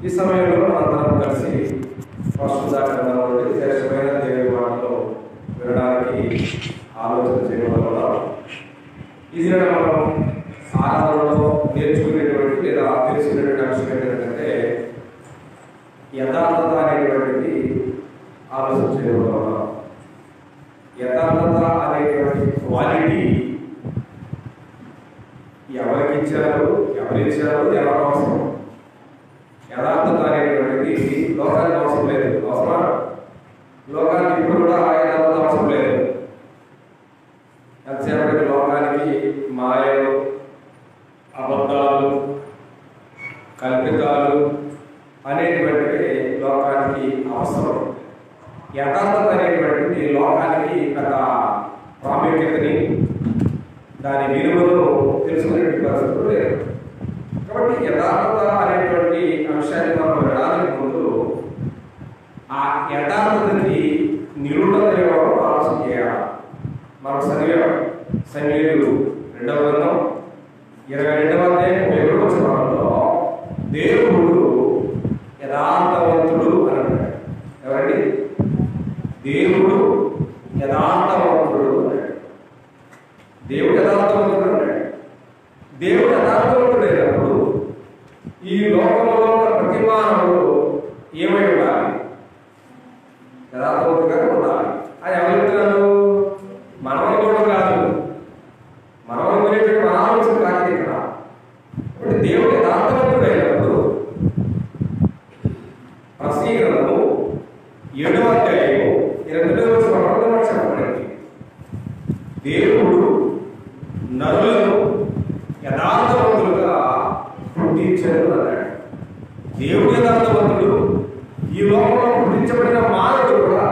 ఈ సమయంలో మనందరం కలిసి పరిశుద్ధాగ్రంథంలో శ్రేష్టమైన దేవుని మాటలు వినడానికి ఆలోచన చేయడం. ఇది మనం ఆరాధనలో నేర్చుకునేటువంటి లేదా తెలుసుకునేటువంటి అంశం ఏంటంటే యథార్థత అనేటువంటిది ఆలోచన చేయడం. యథార్థత అనేటువంటి క్వాలిటీ ఎవరికి ఇచ్చారు, ఎవరు అవసరం? యథార్థత అనేటువంటిది లోకానికి అవసరం లేదు. అవసరమా? లోకానికి ఇప్పుడు కూడా యథార్థత అవసరం లేదు. ఎంతసేపటికి లోకానికి మాయలు, అబద్ధాలు, కల్పితాలు అనేటువంటివి లోకానికి అవసరం. యథార్థత అనేటువంటిది లోకానికి పెద్ద ప్రాముఖ్యతని, దాని విలువను తెలుసుకునేటువంటి పరిస్థితులు లేదు. కాబట్టి యథార్థత అనేటువంటి అంశాన్ని మనం వినడానికి ముందు ఆ యథార్థతకి నిలుడని ఆలోచన చేయాలి. మన సమయలు 2వ గ్రంథం 22వ అధ్యాయం 7వ వచనంలో దేవుడు యథార్థవంతుడు అని అంటాడు. ఎవరండి? దేవుడు యథార్థవంతుడు అన్నాడు. దేవుడు యథార్థవంతుడు అన్నాడు. దేవుడు యథార్థవంతుడైనప్పుడు ఈ లోకంలో ప్రతి మానవుడు ఏమై ఉండాలి? యథార్థవంతుడుగా ఉండాలి. అది ఎవరు చెప్తున్నారు? మనవని కూడా కాదు, మనవని గురించి మన ఆలోచన కాదు ఇక్కడ. కాబట్టి దేవుడు యథార్థవంతుడైనప్పుడు ప్రసంగి గ్రంథము 7వ అధ్యాయము 22వ వచనంలో చెప్పబడింది. దేవుడు నరులను యథార్థవంతులుగా పుట్టించాడు అన్నాడు. దేవుడు యథార్థవంతుడు. ఈ లోకంలో పుట్టించబడిన మానవుడు కూడా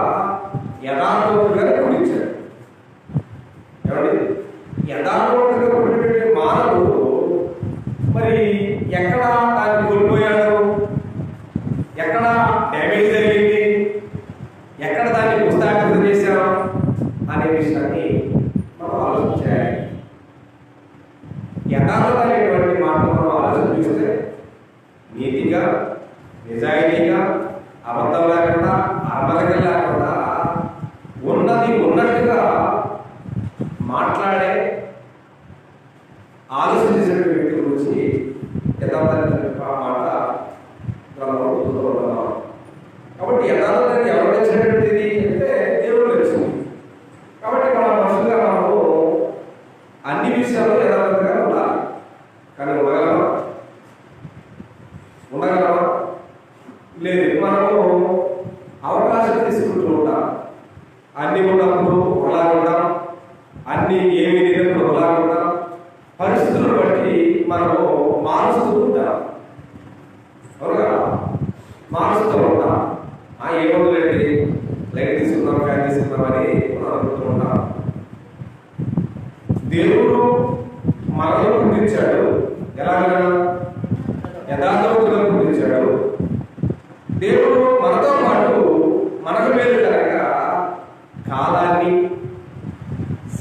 యథార్థవంతులుగానే పుట్టించాడు. ఏమండి? యథార్థవంతులుగా పుట్టిన మానవుడు మరి ఎక్కడ దాన్ని కోల్పోయాడు? ఎక్కడ డ్యామేజ్ జరిగింది? ఎక్కడ దాన్ని పుస్తకాకృతం చేశాం అనే విషయాన్ని మనం ఆలోచించాలి. యథార్థత అనేటువంటి మాటలు మనం ఆలోచన చూస్తే నీతిగా, నిజాయితీగా, అబద్ధం లేకుండా, అర్మలకం లేకుండా ఉన్నది ఉన్నట్టుగా మాట్లాడే ఆలోచన చేసే వ్యక్తి గురించి యథార్థ మాట గ్రంథంలో. కాబట్టి యథార్థాన్ని ఎవరు తెచ్చినటువంటిది అంటే దేవుడు తెచ్చింది. కాబట్టి మన మనుషులుగా మనము అన్ని విషయాల్లో యథార్థంగా ఉండాలి. కానీ ఉండగలమా? లేదు. మనము అవకాశం తీసుకుంటూ ఉంటాం. అన్ని ఉన్నప్పుడు అలా ఉంటాం, అన్ని ఏమి లేనప్పుడు అలా ఉంటాం. పరిస్థితులను బట్టి మనము మారుస్తూ ఉంటాం. అవునుగా? మారుస్తూ ఉంటాం. ఏమవుతుందండి, లైట్ తీసుకుందాం, ఫ్యాన్ తీసుకుందాం అని మనం అనుకుంటూ ఉంటాం. దేవుడు మనలో పుట్టించాడు. ఎలాగా? యథార్థవంతులుగా పుట్టించాడు. దేవుడు మనతో పాటు మనకు మేలు కనుక కాలాన్ని,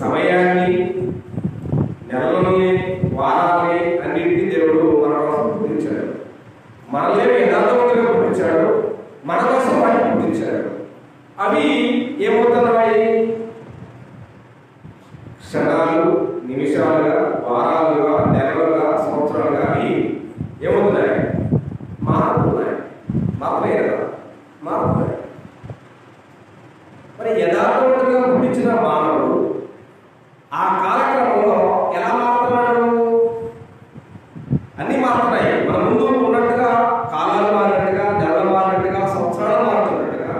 సమయాన్ని, నెలలని, వారాన్ని అన్నింటినీ దేవుడు మన కోసం పుట్టించాడు. మనల్ని యథార్థవంతులుగా పుట్టించాడు. మన కోసం వాటిని పుట్టించాడు. అవి ఏమవుతున్నాయి? క్షణాలు, నిమిషాలుగా, వారాలుగా, నెలలుగా, సంవత్సరాలుగా అవి ఏమవుతున్నాయి? మారుతున్నాయి. మారుతున్నాయి కదా? మారుతున్నాయి. మరి యథార్థవంతులుగా పుట్టించిన మానవుడు ఆ కాలక్రమంలో ఎలా మారుతున్నాడు? అన్నీ మారుతున్నాయి. మన ముందు ఉన్నట్టుగా కాలాలు మారినట్టుగా, నెలలు మారినట్టుగా, సంవత్సరాలు మారుతున్నట్టుగా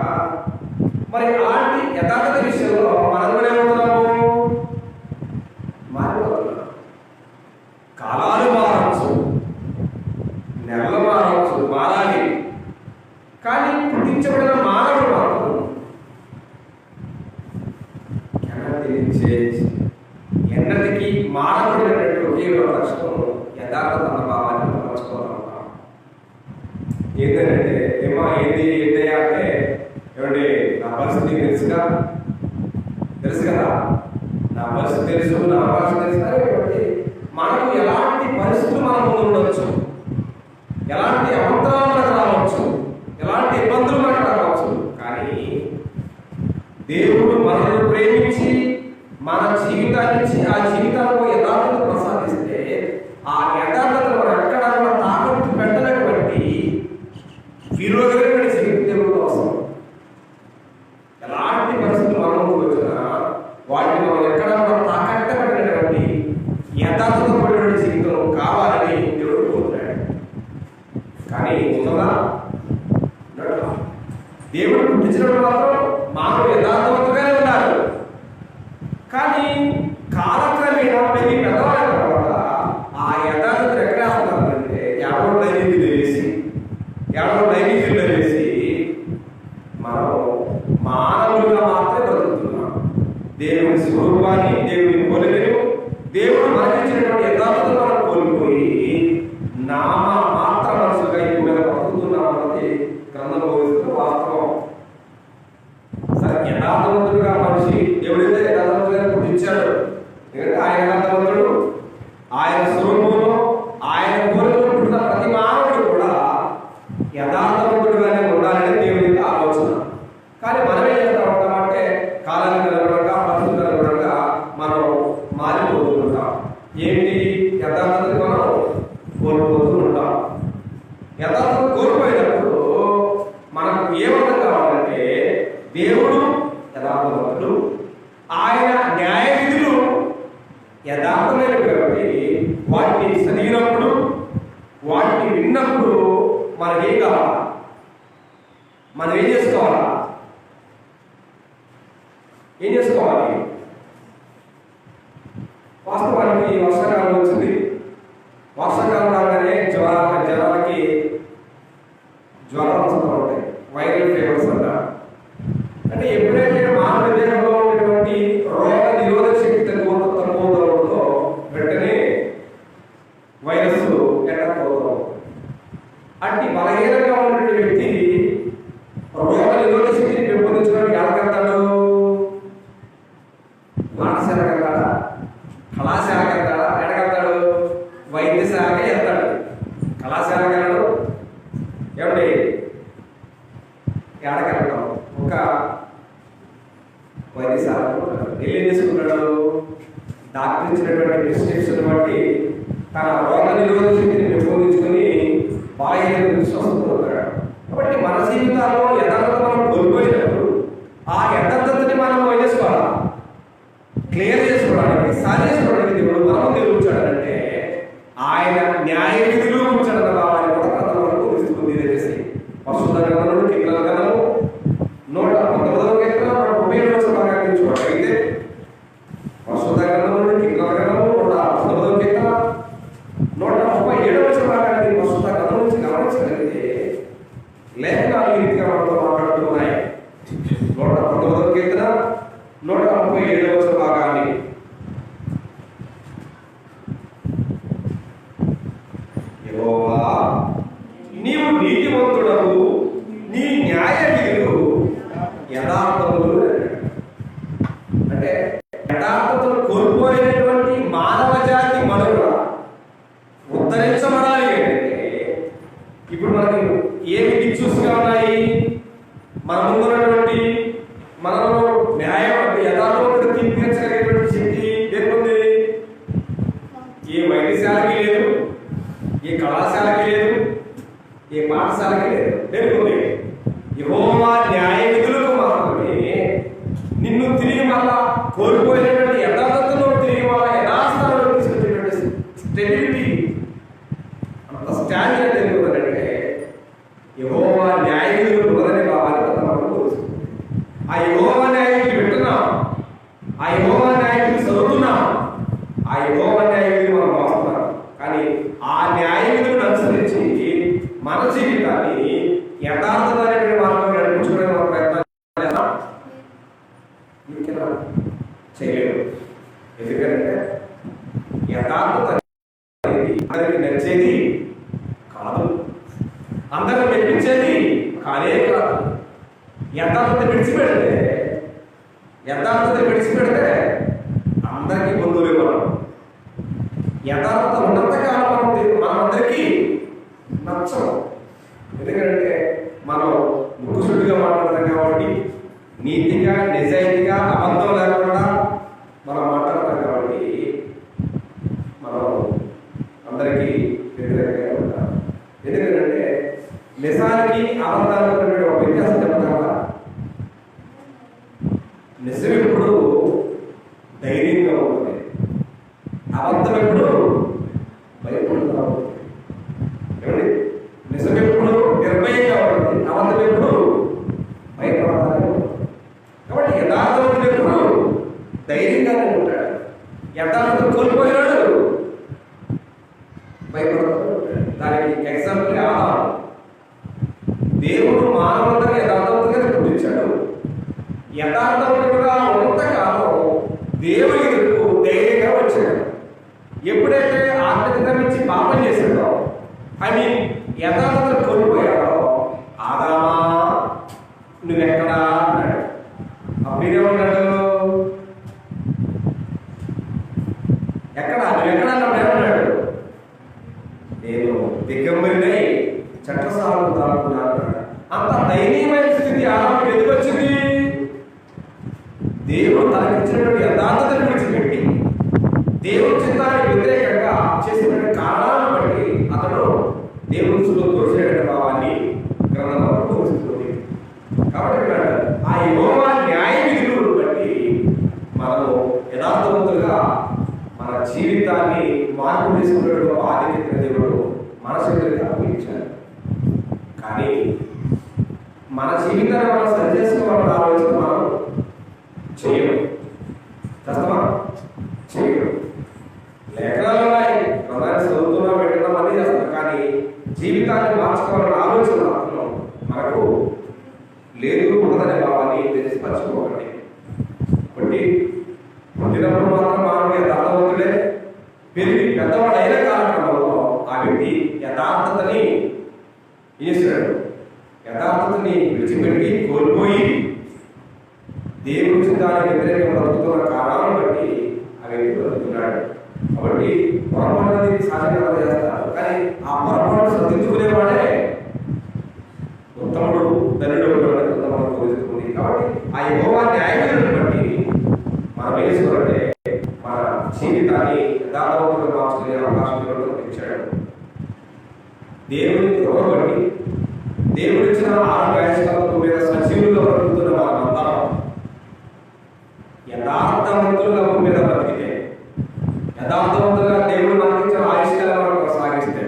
మరి అలాంటి యథార్థత విషయంలో మనం కూడా ఏమవుతున్నాము? మారిపోతున్నాం. కాలాలు మారవచ్చు, నెలలు మారవచ్చు, మారాలి. కానీ పుట్టించబడిన మానవుడు మాత్రం ఎన్నటికీ మానవుడినటువంటి ఒకే ఒక లక్షణం యథార్థత అన్న భావాన్ని మనం మర్చిపోతాం. ఏంటంటే ఏంటయ్యా అంటే, ఏమంటే నా పరిస్థితి తెలుసు కదా, నా పరిస్థితి తెలుసు, నా అవకాశం తెలుసు. కాబట్టి మనకు ఎలాంటి పరిస్థితులు మన ముందు ఉండవచ్చు, ఎలాంటి అవంతరాలు రావచ్చు. రావచ్చు, ఎలాంటి ఇబ్బందులు మనకు రావచ్చు. కానీ దేవుడు మనల్ని ప్రేమించి మన జీవితాన్ని ఇచ్చి ఆ జీవితాల్లో యథార్థత ప్రసాదిస్తే ఆ యథార్థత మనం ఎక్కడ కూడా తాకట్టు పెట్టినటువంటి విలువైన జీవితం దేవుడు అవసరం. ఎలాంటి పరిస్థితులు మనకు వచ్చినా వాటిని మనం ఎక్కడ కూడా తాకట్టు పెట్టినటువంటి యథార్థత పడినటువంటి జీవితం కావాలని దేవుడు కోరుతున్నాడు. కానీ ఉన్నదా? దేవుడు పుట్టించినప్పుడు మాత్రం మానవుడు యథార్థవంతుగానే ఉన్నారు. కానీ కాలక్రమేణా పెరిగి పెద్దవాళ్ళ తర్వాత ఆ యథార్థత ఎక్కడ వస్తున్నారంటే ఎవరో డైరీలు వేసి మనం మానవులుగా మాత్రమే బ్రతుకుతున్నాం. దేవుని స్వరూపాన్ని, దేవుని పోలికను, దేవుడు మనకిచ్చినటువంటి యథార్థతను మనం కోల్పోయి నామ మాత్ర మనసుగా ఇప్పుడు మీద బ్రతుకుతున్నాం అన్నది గ్రంథం బోధిస్తున్న వాస్తవం. సరే, యథార్థవంతుడుగా మనిషి ఎవరైతే యథార్థవంతుడుగా పుట్టించాడు, ఎందుకంటే ఆయన యథార్థవంతుడు, ఆయన స్వరూపంలో ఆయన కోరికలో పుట్టిన ప్రతి మానవుడు కూడా యథార్థవంతుడుగానే ఉండాలని దేవుని యొక్క ఆలోచన. కానీ మనం ఏం చేస్తూ ఉంటామంటే కాలానికి అనుగుణంగా, పరిస్థితులకు అనుగుణంగా మనం మారిపోతూ ఉంటాం. ఏంటి? యథార్థతని మనం కోల్పోతూ ఉంటాం. యథార్థత కోల్పోయినప్పుడు మనకు ఏమర్థం కావాలంటే దేవుడు యథార్థవంతుడు, ఆయన న్యాయ విధులు యథార్థమైనవి కాబట్టి వాటిని చదివినప్పుడు, వాటిని విన్నప్పుడు మనకేం కావాలా? మనం ఏం చేసుకోవాలా? వాస్తవానికి వర్షాకాలం వచ్చింది. వర్షాకాలం రాగానే జనాలకి జ్వరాలు వస్తూ ఉంటాయి, వైరల్ ఫీవర్స్ అంటారు. అంటే ఎప్పుడైతే మానవ దేహంలో ఉన్నటువంటి రోగ నిరోధక శక్తి తక్కువతో వెంటనే వైరస్ అటాక్ అవుతాం. అట్టి బలహీనంగా ఉన్నటువంటి వ్యక్తి రోగ నిరోధక శక్తిని పెంపొందించడానికి ఎలాగెళ్తాడు? పాఠశాలకు వెళ్తాడా? కళాశాలకు వెళ్తాడా? ఎడగెళ్తాడు? వైద్యశాలకే వెళ్తాడు. కళాశాలకు వెళ్ళడు. ఏమండి? ఎడకెళ్ళడం ఒక వైద్యశాలకు వెళ్ళి తీసుకున్నాడు. డాక్టర్ ఇచ్చినటువంటి ప్రిస్క్రిప్షన్ బట్టి తన రోగ నిరోధక శక్తిని పెంపొందించుకొని బాహ్య విశ్వాసంతో. కాబట్టి మన జీవితాల్లో యథార్థత మనం కోల్పోయినప్పుడు ఆ యథార్థతని మనం ఏం చేసుకోవాలా? క్లియర్ చేసుకోవడానికి, సాధి చేసుకోవడానికి దేవుడు మనం నిరూపించాడంటే ఆయన న్యాయ విధులు ఉంచడం కావాలని కూడా కథ వరకు తెలుస్తుంది. తెలిసి పరిశుద్ధ గ్రంథంలో కీర్తనల గ్రంథము 119వ కీర్తన 37వ భాగాన్ని చూడగలిగితే, పరిశుద్ధ గ్రంథంలో కీర్తనల గ్రంథము 119వ కీర్తన 137వ భాగాన్ని పరిశుద్ధ గ్రంథం నుంచి గమనించగలిగితే లేఖనాలు ఈ రీతిగా మనతో మాట్లాడుతూ ఉన్నాయి. 119వ కీర్తన 137వ భాగాన్ని యెహోవా నీవు నీతిమంతుడవు, నీ న్యాయ విధులు యథార్థములు. అంటే యథార్థతను కోల్పోయినటువంటి మానవ జాతి మనుగడ ఉద్ధరించబడాలి అంటే ఇప్పుడు మనకి ఏమి దిక్సూచిగా ఉన్నాయి? మన ముందున్నటువంటి మనలో న్యాయం యథార్థంగా తీర్పించగలిగేటువంటి శక్తి లేకుంది. ఏ వైద్యశాలకి లేదు, ఏ కళాశాలకి లేదు, ఏ పాఠశాలకి లేదు. లేకుంది యెహోవా న్యాయ విధులకు మాత్రమే నిన్ను తిరిగి మళ్ళా కోల్పోయినటువంటి యథార్థతను తిరిగి మళ్ళా యథాస్థానంలో తీసుకొచ్చేటువంటి స్టెబిలిటీ, అంత స్టాండర్డ్ ఎందుకంటే యెహోవా న్యాయ విధులు ఉన్నదని కావాలి మనం తెలుస్తుంది. ఆ యెహోవా న్యాయ విధులు వింటున్నాం, ఆ యెహోవా న్యాయ విధులు చదువుతున్నాం, ఆ యెహోవా న్యాయ విధులు మనం మోస్తున్నాం. కానీ ఆ న్యాయ విధులను అనుసరించి మన జీవితాన్ని యథార్థమైనటువంటి మార్గంలో నడిపించుకునే మన ప్రయత్నం చేయలేదు. ఎందుకంటే యథార్థత అందరికి నచ్చేది కాదు, అందరికి మెప్పించేది కానే కాదు. యథార్థత విడిచిపెడితే అందరికీ బంధువులే. మనం యథార్థత ఉన్నంతకాలం మనందరికీ నచ్చం. ఎందుకంటే నిజానికి అబద్ధానికి ఒక వ్యత్యాసం చెప్పగలరా? నిజం ఎప్పుడు ధైర్యంగా ఉంటుంది, అబద్ధం ఎప్పుడు భయపడుతూ ఉంటుంది. ఏమండి? నిజం ఎప్పుడు నిర్భయంగా ఉంటుంది, అబద్ధం ఎప్పుడు భయపడతానే ఉంటుంది. కాబట్టి యథార్థవంతుడు ఎప్పుడు ధైర్యంగానే ఉంటాడు, యథార్థం కోల్పోయినాడు భయపడుతూ ఉంటాడు. దానికి ఎగ్జాంపుల్ ఆధారం. దేవుడు మానవుడిని యథార్థవంతుడిగా పుట్టించాడు. యథార్థవంతుడుగా ఉన్నంతకాలం దేవుని ఎదురు ధైర్యంగా వచ్చాడు. ఎప్పుడైతే ఆత్మహత్య నుంచి పాపం చేశాడో, అని యథార్థత కోల్పోయాడో, ఆదామా నువ్వెక్కడా అన్నాడు. అప్పుడేమన్నాడు? ఎక్కడా నువ్వెక్కడా అన్నప్పుడు ఏమన్నాడు? నేను దిగంబరినై చట్టసాలను దాటుకున్నాను. అంత దయనీయమైన స్థితి ఆదాముకి ఎందుకు వచ్చింది? దేవుడు తనకిచ్చినటువంటి యథార్థతను విడిచిపెట్టి దేవుడి చిత్తానికి వ్యతిరేకంగా చేసినటువంటి కారణాలను బట్టి అతడు దేవుని దోషిన భావాన్ని గ్రంథంలో తోరుస్తుంది. కాబట్టి ఆ యెహోవా న్యాయ విధులను బట్టి మనము యథార్థవంతులుగా మన జీవితాన్ని మార్పు చేసుకున్నట్టు ఆదిత్య దేవుడు మన శరీరంగా అప్పగించారు. కానీ మన జీవితాన్ని మనం సరి చేసుకోవాలని ఆలోచన మనం చేయడం కష్టమా? చేయడం. లేఖనాలు ఉన్నాయి, ప్రధాని చదువుతున్నా పెట్టడం అన్నీ చేస్తాం, కానీ జీవితాన్ని మార్చుకోవాలని ఆలోచన మాత్రం మనకు లేదు, ఉండదనే భావాన్ని తెలిసి మర్చిపోకండి. కాబట్టి పుట్టినప్పుడు మాత్రం మానవుడు యథార్థవంతుడే, పెరిగి పెద్దవాడు అయిన కాలంలో ఆ వ్యక్తి యథార్థతని చేశాడు. యథార్థతని విడిచిపెట్టి కోల్పోయి దేవుడి చిత్తానికి వ్యతిరేకంగా బ్రతుకుతున్న కారణాలను బట్టి ఆ వ్యక్తి బ్రతుకుతున్నాడు. కాబట్టి పొరపాటు అనేది సహజంగా చేస్తారు, కానీ ఆ పొరపాటు సరిదిద్దుకునేవాడే ఉత్తముడు ధనుడు మనం కోరుతుంది. కాబట్టి ఆ యెహోవా న్యాయవిధులను బట్టి మనం వేసుకోవాలంటే మన జీవితాన్ని యథార్థవంతులుగా మార్చుకునే అవకాశం ఇచ్చాడు. దేవుని కృప బట్టి దేవుడు ఇచ్చిన ఆరోగ్యాలు మీద సజీవులుగా బ్రతుకుతున్న మనమందరం యథార్థవంతులుగా మీద బ్రతికితే, యథార్థవంతులుగా దేవుడు మనకి ఇచ్చిన ఆయుష్కాలను కొనసాగిస్తే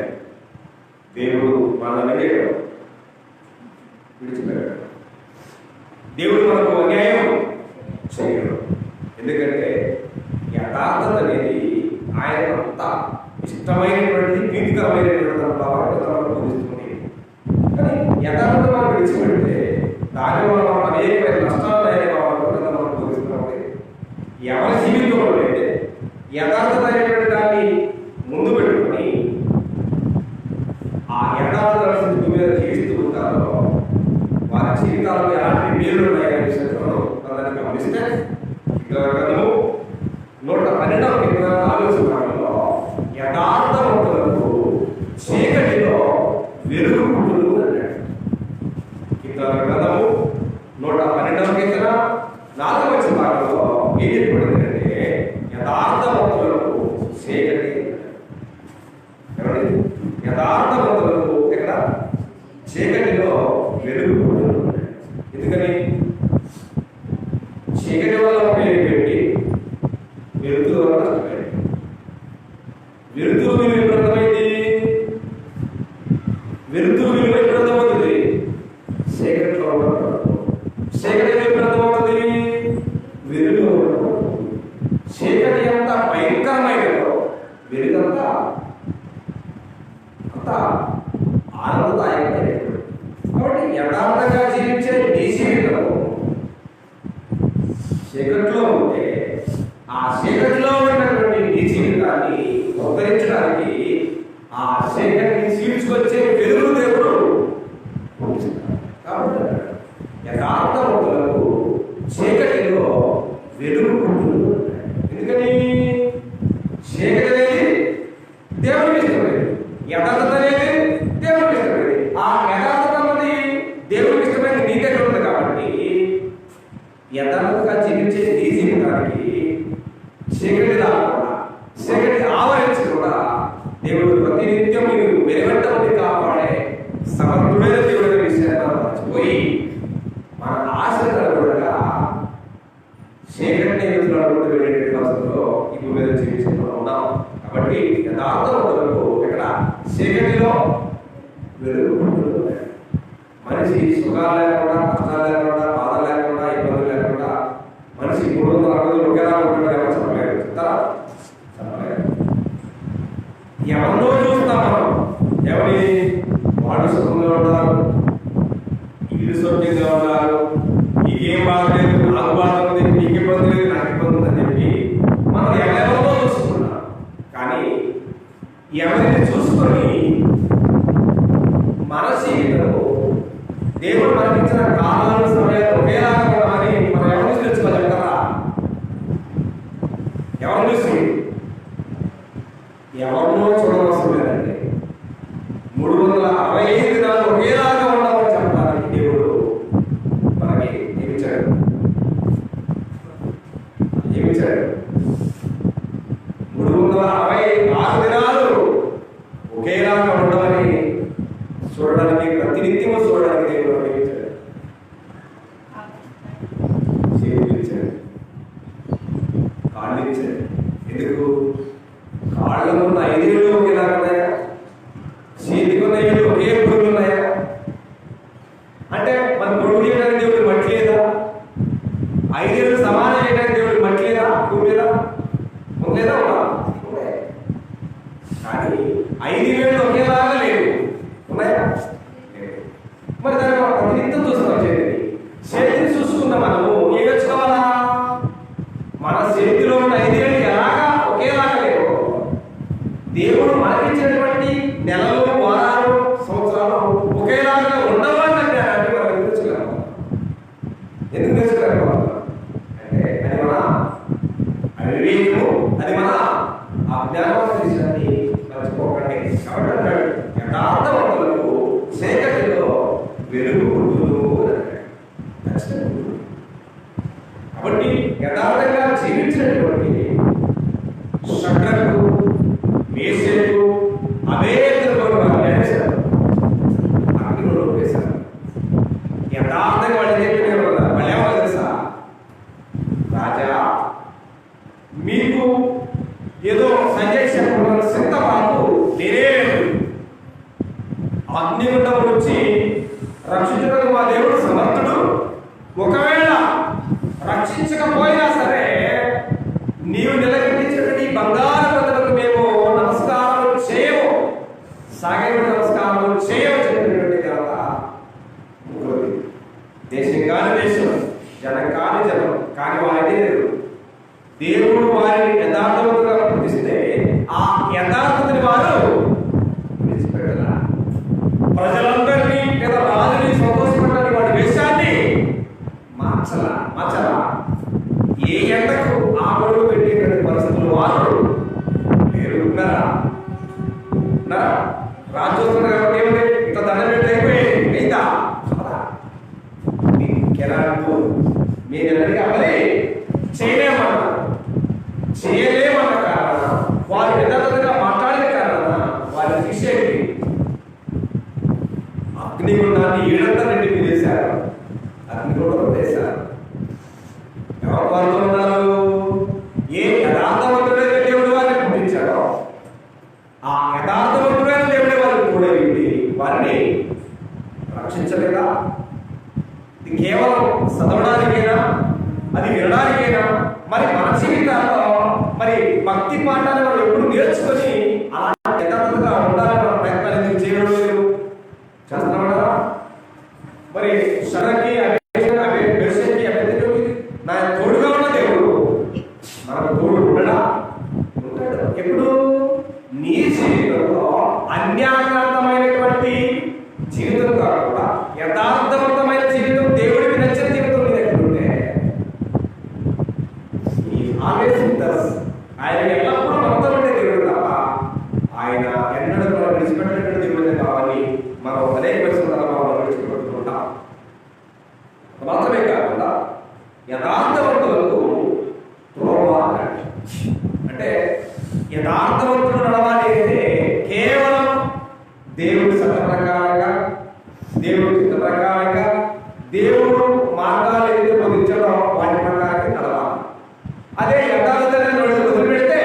దేవుడు మనల్ని విడిచిపెట్టాడు. దేవుడు మనకు అన్యాయం చేయడు. ఎందుకంటే యథార్థత అనేది ఆయన అంత ఇష్టమైనటువంటి ప్రీతికరమైనటువంటి బోధిస్తుంది. కానీ యథార్థత మనం విడిచిపెడితే దాని వల్ల మనం అనేకమైన నష్టాలు మనం బోధిస్తున్నాం. ఎవరి జీవితంలో అయితే యథార్థత అనేటువంటి దాన్ని ముందు పెట్టుకొని ఆ యథార్థ స్థితి మీద జీవిస్తూ ఉంటారో వారి జీవితాల్లో ఎలాంటి మేలు ఉన్నాయనే విషయంలో దాన్ని గమనిస్తే గ్రంథము 112వ ఆలోచనలో యథార్థవంతులకు చీకటిలో వెలుగు పుట్టును అన్నాడు. గ్రంథము 112వ కీర్తన 4వ భాగంలో ఏం చెప్పబడిందంటే యథార్థవంతులకు చీకటి. యథార్థవంతులకు ఎక్కడ చీకటిలో వెలుగు పుట్టును. ఎందుకని? చీకటి వల్ల పెట్టి వెలుతురు వల్ల నష్టపోయింది. వెలుతురు విలువ ఎప్పుడు అర్థమైంది? వెలుతురు విలువ ఎప్పుడు అర్థమవుతుంది? చీకటిలో చీకటి ఎప్పుడు అర్థమవుతుంది? వెలుగు. చీకటి ఎంత భయంకరమైనదో వెలుగంతా అంత ఆనందదాయకమైనది. కాబట్టి యథార్థంగా జీవించే నీ జీవితము చీకట్లో ఉంటే ఆ చీకటిలో ఉన్నటువంటి నీ జీవితాన్ని ఉద్ధరించడానికి ఆ చీకటిని చీల్చుకొచ్చే వెలుగు దేవుడు. కాబట్టి యథార్థవంతులకు చీకటిలో వెలుగు పుట్టును. ఎందుకని? చీకటి అనేది దేవునికి ఇష్టమైనది, యథార్థత అనేది దేవునికి ఇష్టమైనది. ఆ యథార్థత అన్నది దేవునికి ఇష్టమైనది నీ దగ్గర ఉంది. కాబట్టి యథార్థంగా జీవించే నీ జీవితానికి చీకటి రాకుండా, చీకటి ఆవరించకుండా దేవుడు ప్రతినిత్యం మీరు వెలుగంట కాపాడే సమర్థుడైన దేవుడు మనిషి సుఖాలు లేకుండా, కష్టాలు లేకుండా, బాధలు లేకుండా, ఇబ్బందులు లేకుండా మనిషి 360 రోజులు ఒకేలా ఉంటాడు. ఎవరు చెప్పలేరు, చెప్తారా? చెప్పలేరు. ఎవరినో చూస్తాం మనం, ఎవరి వాళ్ళు సుఖంగా ఉన్నారు, వీళ్ళు సౌఖ్యంగా ఉన్నారు, నీకేం బాధ లేదు, నాకు బాధ ఉంది, నీకు ఇబ్బంది లేదు, నాకు ఇబ్బంది ఉందని చెప్పి మనం ఎవరెవరినో చూసుకున్నాం. కానీ ఎవరిని చూసుకొని మన జీవితంలో దేవుడు మనకిచ్చిన కాలాలు, సమయాలు ఒకేలాగా ఉండమని మనం ఎవరిని తెలుసుకోవాలి కదా? ఎవరిని చూసి? ఎవరినో చూడవలసిన లేదండి. 365 దినాలు ఒకేలాగా ఉండమని చెప్పడానికి దేవుడు మనకి ఏమిచ్చాడు? 366 దినాలు ఒకేలాగా ఉండమని చూడడానికి, ప్రతినిత్యము చూడడానికి దేవుడు ఏమిచ్చాడు? చేతులు ఇచ్చాడు, కాళ్ళు ఇచ్చాడు. ఎందుకు? కాళ్ళలో ఉన్న 5 ఏళ్ళు ఒకేలాగా ఉన్నాయా? చేతికి ఉన్న ఏళ్ళు ఒకే పొడుగులు ఉన్నాయా? అంటే మన పొడుగు చేయడానికి దేవుడికి మట్టి లేదా? 5 ఏళ్ళు సమానం చేయడానికి దేవుడికి మట్టి లేదా? భూమి మీద ఉండలేదా? కానీ 5 ఏళ్ళు ఒకేలాగా లేవు, ఉన్నాయా? మరి దాన్ని మనం ప్రతినిత్యం చూస్తున్నాం. చేతిని చూసుకున్న మనము ఏం వచ్చుకోవాలా? మన చేతిలో ఉన్న 5 ఏళ్ళు ఎలాగా ఒకేలాగా లేవు, దేవుడు మనకిచ్చినటువంటి నెలలు, వారాలు, సంవత్సరాలు ఒకేలాగా ఉండవని అంటే మనం ఎందుకు తెలుసుకోగలం? ఎందుకు తెలుసుకోగలం అంటే అది మన అవివేకము, అది మన అజ్ఞానం విషయాన్ని మర్చిపోకండి. కాబట్టి అన్నాడు, యథార్థవంతులకు చీకటిలో వెలుగు పుట్టును అన్నాడు. కాబట్టి యథార్థంగా జీవించినటువంటి షడ్రకు, మేషకు, అబేద్నెగోను వేశారు, అగ్నిలో వేశారు. యథార్థంగా వాళ్ళు చెప్పిన వాళ్ళు ఏమో తెలుసా? రాజా, మీకు ఏదో సజెషన్ సిద్ధపాటు నేనేలేదు, అగ్నిగుండం నుంచి రక్షించడానికి మా దేవుడు సమర్థుడు. ఒకవేళ రక్షించకపోయినా సరే నీవు నిలబెట్టించినటువంటి బంగారు ప్రజలకు మేము నమస్కారాలు చేయము, సాగేడు నమస్కారాలు చేయము చెప్పినటువంటి ఘనత ముగ్గురు. దేశం కాని దేశం, జనం కాని జనం, కానీ వారిని దేవుడు వారిని యథార్థవంతుగా గుర్తిస్తే ఆ యథార్థతని వారు విడిచిపెట్టరా? ప్రజలందరినీ లేదా రాజుని సంతోషపెట్టడానికి వాడి వేషాన్ని మార్చరా? ఏ ఎండకు ఆ గొడవ పెట్టేటువంటి పరిస్థితులు వారు లేరు. ఉన్నారా? రాజ్యోత్సవం కాబట్టి ఏమిటి? ఇంత దండం పెట్టి అయిపోయింది అయిందా? మీరు ఎవరికి అవ్వలే, చేయలేమన్నారు, చేయలేమన్న కారణం, వారు యథార్థంగా మాట్లాడిన కారణం వారి శిక్ష ఏంటి? అగ్నిగుండాన్ని 700 రెడ్డి వేశారు, అగ్నిగుండం వేశారు. ఎవరు వారితో ఉన్నారు? ఏ యథార్థవంతుడైన దేవుడు వారిని పుట్టించాడో ఆ యథార్థవంతుడైన దేవుడే వారిని కూడా వారిని రక్షించలేదా? ఇది కేవలం చదవడానికైనా, అది వినడానికైనా, మరి మన జీవితాల్లో మరి భక్తి పాఠాన్ని మనం ఎప్పుడు నేర్చుకొని అలా యథార్థంగా ఉండాలని మన ప్రయత్నాలు ఎందుకు చేయడం లేదు? చేస్తున్నాం కదా. మరి షరకి నా తోడుగా ఉన్న దేవుడు మనకు తోడు ఉండడా? ఉంటాడు. ఎప్పుడు? నీ జీవితంలో అన్యాయమైనటువంటి జీవితం కాకుండా యథార్థవంతమైన జీవితం, దేవుడికి నచ్చిన జీవితం నీ దగ్గర ఉంటే ఆయన ఎల్లప్పుడూ మనతో ఉండే దేవుడు తప్ప ఆయన ఎన్నడూ మనం విడిచిపెట్టినటువంటి దేవుడే కావాలి. మనం అనేక పరిస్థితుల్లో మనం విడిచిపెట్టుకుంటాం. మాత్రమే కాకుండా యథార్థవంతులకు అంటే యథార్థవంతుడు నడవాలి అంటే కేవలం దేవుడి చట్ట ప్రకారంగా, దేవుడి చిత్త ప్రకారంగా, దేవుడు మార్గాలు ఏదైతే బోధించాడో వాటి ప్రకారంగా నడవాలి. అదే యథార్థతను వదిలిపెడితే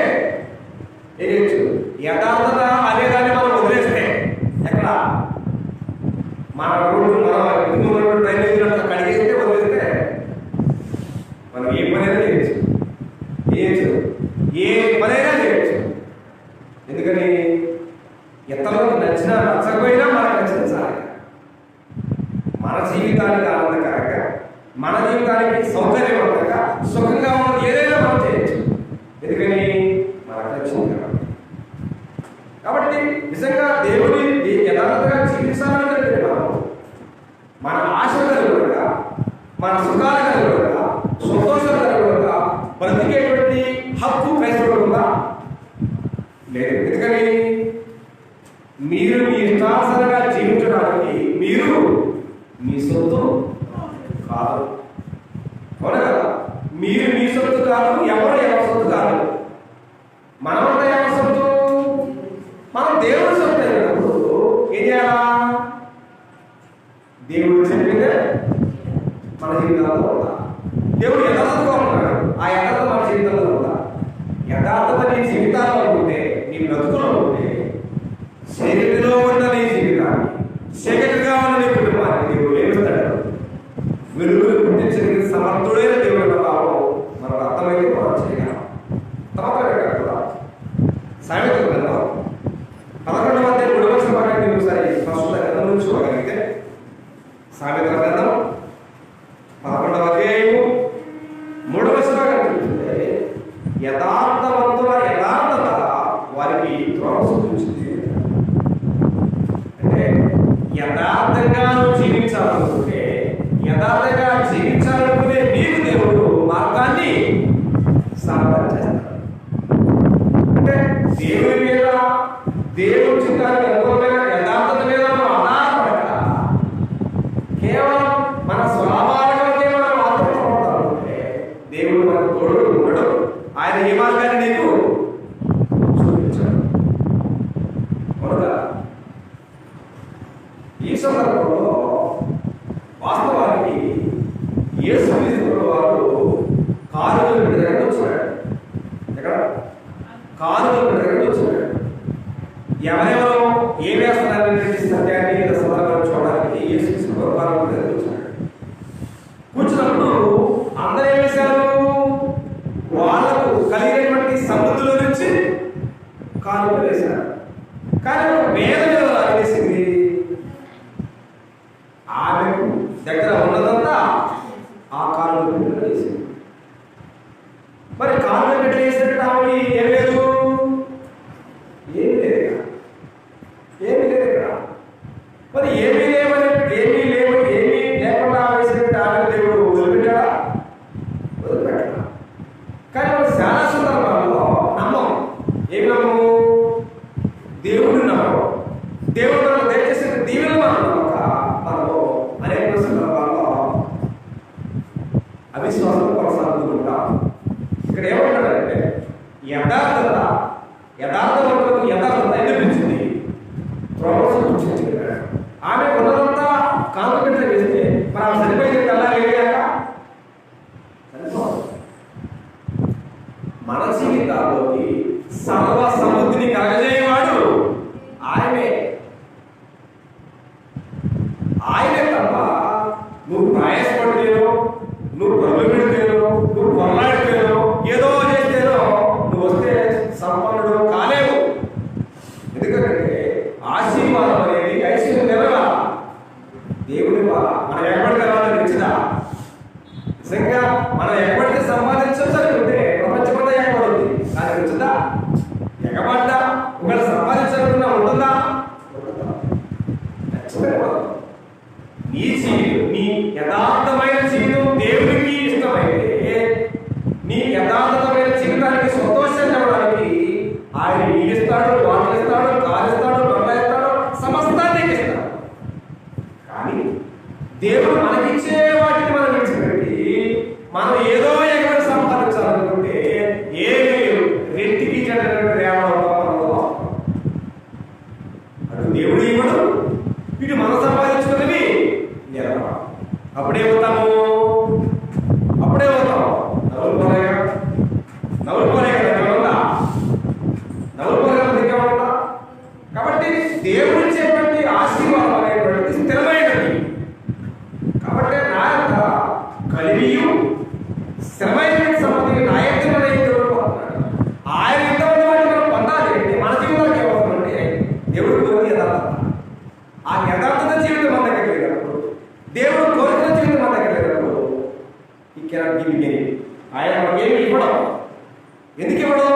యథార్థత అనేదాన్ని మనం వదిలేస్తే ఎక్కడ మన రోడ్డు మన డ్రైనేజ్ అట్లా కడిగేస్తే వదిలేస్తే మనం ఏ పనైనా చేయొచ్చు, ఏ పనైనా చేయొచ్చు. ఎందుకని ఎంతమంది నచ్చినా నచ్చకపోయినా మనకు నచ్చిన సార్ మన జీవితానికి ఆనందకరంగా, మన జీవితానికి సౌకర్యవంతంగా, సుఖంగా ఉన్న ఏదైనా మనం చేయొచ్చు. ఎందుకని మనకు నచ్చింది కాబట్టి నిజంగా దేవుడి యథార్థంగా జీవించాలంటే మన ఆశ కలుగుగా, మన సుఖాలు కలుగుగా, సంతోషాలు కలుగుగా బ్రతికేటువంటి హక్కు క్రైస్తవుడు ఉందా? లేదు. ఎందుకని మీరు మీ ఇష్టానుసారంగా జీవించడానికి మీరు మీ సొత్తు కాదు. అవునా కదా? మీరు మీ సొత్తు కాదు, ఎవరు సొత్తు కాదు. మనమంతా ఎవరి సొత్తు? మనం దేవుడి సొత్తు అయినప్పుడు ఏం చేయాలా? దేవుడు చెప్పిందే మన జీవితాల్లో ఉందా? దేవుడు యథార్థంగా ఉన్నాడు, ఆ యథార్థత మన జీవితంలో ఉందా? యథార్థత నీ జీవితాల్లో ఉంటే, నీ బ్రతుకులో ఉంటే, చరిత్రలో ఉన్న నీ జీవితాన్ని, చీకటిగా ఉన్న నీ కుటుంబాన్ని దేవుడు ఏమిస్తాడు? వెలుగులు పుట్టించడానికి సమర్థుడైన దేవుడు భావం మనకు అర్థమైతే మనం చేయగలం. తప్పకుండా సామెతల గ్రంథం 11వ అధ్యాయం 3వ వచనాన్ని ఒకసారి ప్రస్తుత గ్రంథం నుంచి చూడగలిగితే, సామెతల గ్రంథం 11వ అధ్యాయము 3వ వచనాన్ని యథార్థవంతుల యథార్థత వారికి త్రోవ చూపించింది. అంటే యథార్థంగా జీవించాలనుకుంటే, యథార్థంగా జీవించాలనుకునే నీకు దేవుడు మార్గాన్ని సాధన చేస్తాడు. అంటే దేవుడి మీద, దేవుడి చిత్తానికి అనుకూలమైన యథార్థత మీద మనం ఆధారపడక కేవలం మన స్వభావాలకే మనం ఆధారపడతామంటే దేవుడు మనకు తోడు ఉండడు. ఆయన ఏ మార్గాన్ని నీకు చూపించాడు. ఈ సందర్భంలో వాస్తవానికి యేసుక్రీస్తు వారు కారులో దగ్గరకు వచ్చాడు. ఎక్కడ? కారులో దగ్గరకు వచ్చాడు. ఎవరెవరో ఏం వేస్తున్నారని సత్యాన్ని సందర్భాన్ని చూడడానికి యేసుక్రీస్తు కారులో దగ్గరకు వచ్చాడు. కూర్చున్నప్పుడు అందరూ ఏం చేశారు? వాళ్ళకు కలిగినటువంటి సమృద్ధిలో నుంచి కాలు వేశారు. కానీ ఒక వేదన వేసింది. ఆమెకు దగ్గర ఉన్నదంతా ఆ కాలు వేసింది. మరి కాలు ఎట్లా వేసినట్టు ఆమె ఏం లేదు, ఏమీ లేదు ఇక్కడ, ఏమీ లేదు ఇక్కడ. మరి ఏమీ లేకుండా వేసినట్టు ఆమె దేవుడు వదిలిపెట్టాడా? వదిలిపెట్టాడా? కానీ మనం చాలా సందర్భాల్లో నమ్మం. ఏమి నమ్మము? దేవుడిని నమ్మం. దేవుడు మనకు దయచేసిన దీవెన మనం మనము అనేక సందర్భాల్లో అవిశ్వాసం కొనసాగుతుంటాం. ఇక్కడ ఏమంటాడంటే యథార్థవంతులకు యథార్థత ఎదిరించింది, ప్రోత్సాహం సూచించింది. ఆమె ఉన్నదంతా కాంపిటేషన్ వేస్తే మరి ఆమె సరిపోయింది అలా వేయాక మన జీవితాల్లోకి సర్వ సమృద్ధిని కలగజేయవాడు ఆయనే. ఆయనే తప్ప నువ్వు ప్రయాసపడితేనో, నువ్వు పనులు పెడితేనో, నువ్వు కొల్లాడితేనో, ఏదో చేస్తేనో నువ్వు వస్తే సంపన్నుడు కాలేవు. ఎందుకంటే ఆశీర్వాదం అనేది ఐశ్వర్యం నెలగా దేవుడి మనం ఎక్కడికి రావాలని నచ్చిందా? నిజంగా మనం ఎక్కడికి సంపాదించాలనుకుంటే ప్రపంచమంతా ఎక్కడుంది, దానికి వచ్చిందా? ఎగబడ్డా ఒకవేళ సంపాదించాలనుకున్నా ఉంటుందా? నీ జీవితం, నీ యథార్థమైన జీవితం దేవుడికి ఇష్టమైతే, నీ యథార్థమైన జీవితానికి సంతోషం ఇవ్వడానికి ఆయన నీకిస్తాడు, వాటిని ఇస్తాడు, కాలిస్తాడు, బండ్లాయిస్తాడు, సమస్తాన్ని ఇస్తాడు. కానీ దేవుడు మనకిచ్చే వాటిని మనం విడిచిపెట్టి మనం ఏదో ఎక్కడ సంపాదించాలనుకుంటే ఏమి రెట్టికి అటు దేవుడు ఇవ్వడు, ఇటు మనం సంపాదించుకున్నవి నిలబడ. అప్పుడే పోతాము నవ్వుకోలేక. కాబట్టి దేవుడు ఇచ్చేటువంటి ఆశీర్వాదం అనేటువంటి స్థిరమైనది. Cannot give any. ఆయన మనకేమి ఇవ్వడం. ఎందుకు ఇవ్వడం?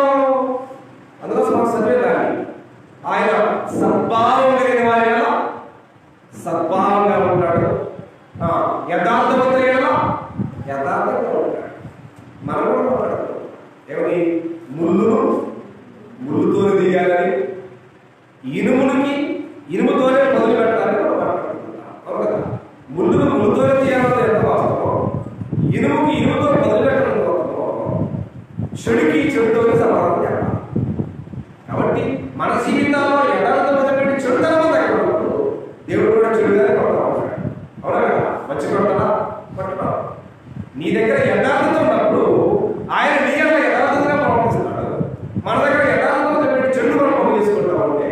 అందుకోసం మనం చదివేదాన్ని. ఆయన సద్భావం కలిగిన వారి ఎలా సద్భావంగా ఉంటాడు, యథార్థవంతుల ఎలా యథార్థంగా ఉంటాడు. మనం కూడా మాట్లాడతాం ఏమని? ముళ్ళుతోనే దిగాలని, ఇనుముతోనే మొదలు పెట్టాలని మనం మాట్లాడుకుంటాం. అవును కదా? ముళ్ళుతోనే తీయాలని ఎంత వాస్తవం, ఇనుముతో మొదలు పెట్టడం వాస్తవం, చెడుతోనే సమాధానం చెప్పాలి. కాబట్టి మన జీవితాల్లో యథార్థం మొదలుపెట్టి చెడుతనం తగ్గబడినప్పుడు దేవుడు కూడా చెడుగానే పడతా ఉంటాడు. అవునా కదా? మంచి పడతాడా? పట్టడా? నీ దగ్గర యథార్థత ఉన్నప్పుడు ఆయన నీ యొక్క యథార్థతగా ప్రవర్తిస్తున్నాడు. మన దగ్గర యథార్థం మొదలుపెట్టి చెడు మనం పనులు చేసుకుంటా ఉంటే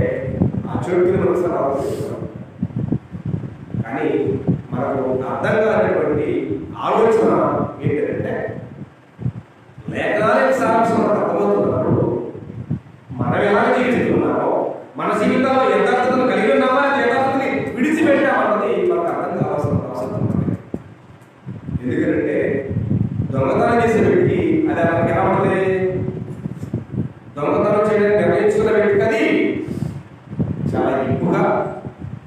ఆ చెడుకి మనం సమాధానం చేస్తున్నాం. కానీ మనకు అర్థం కానటువంటి ఆలోచన ఏంటంటే, లేఖనానికి సారాంశం మనకు అర్థమవుతున్నప్పుడు మనం ఎలా జీవిస్తున్నామో, మన జీవితంలో యథార్థతను కలిగి ఉన్నామా, యథార్థతని విడిచిపెట్టామన్నది మనకు అర్థం కావాల్సిన అవసరం ఉంది. ఎందుకంటే దొంగతనం చేసే వ్యక్తి అది మనకి ఎలా ఉంటుంది? దొంగతనం చేయడానికి నిర్ణయించుకున్న వ్యక్తికి అది చాలా ఎక్కువగా,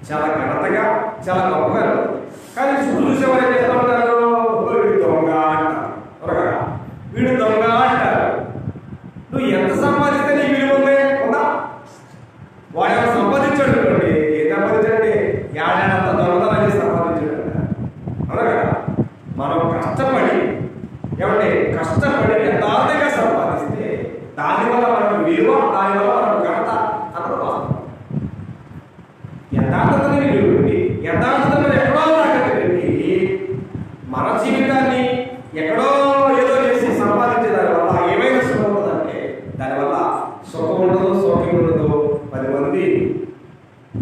చాలా ఘనతగా, చాలా గొప్పగా ఉంటుంది. కానీ చుట్టూ చూసేవారు ఏం చేస్తూ ఉంటారు? వీడు దొంగ అంటారు, వీడు దొంగ అంటారు. నువ్వు ఎంత సంపాదిస్తే నీ విలువ ఉందా? వాడు ఏమైనా సంపాదించాడు అనుకోండి, ఏం సంపాదించండి? ఏడాదంతా దొంగతనం చేసి సంపాదించాడు. అవునా కదా? మనం కష్టపడి యథార్థంగా సంపాదిస్తే దానివల్ల మనకు విలువ, దానివల్ల మనకు ఘనత అన్నది వాస్తవం. యథార్థతని విలువండి, యథార్థతను ఎక్కడో తాకట్టి మన జీవితాన్ని ఎక్కడో ఏదో చేసి సంపాదించే దానివల్ల ఏమైనా సుఖం ఉంటుందంటే, దానివల్ల సుఖం ఉండదు, సౌఖ్యం ఉండదు. 10 మంది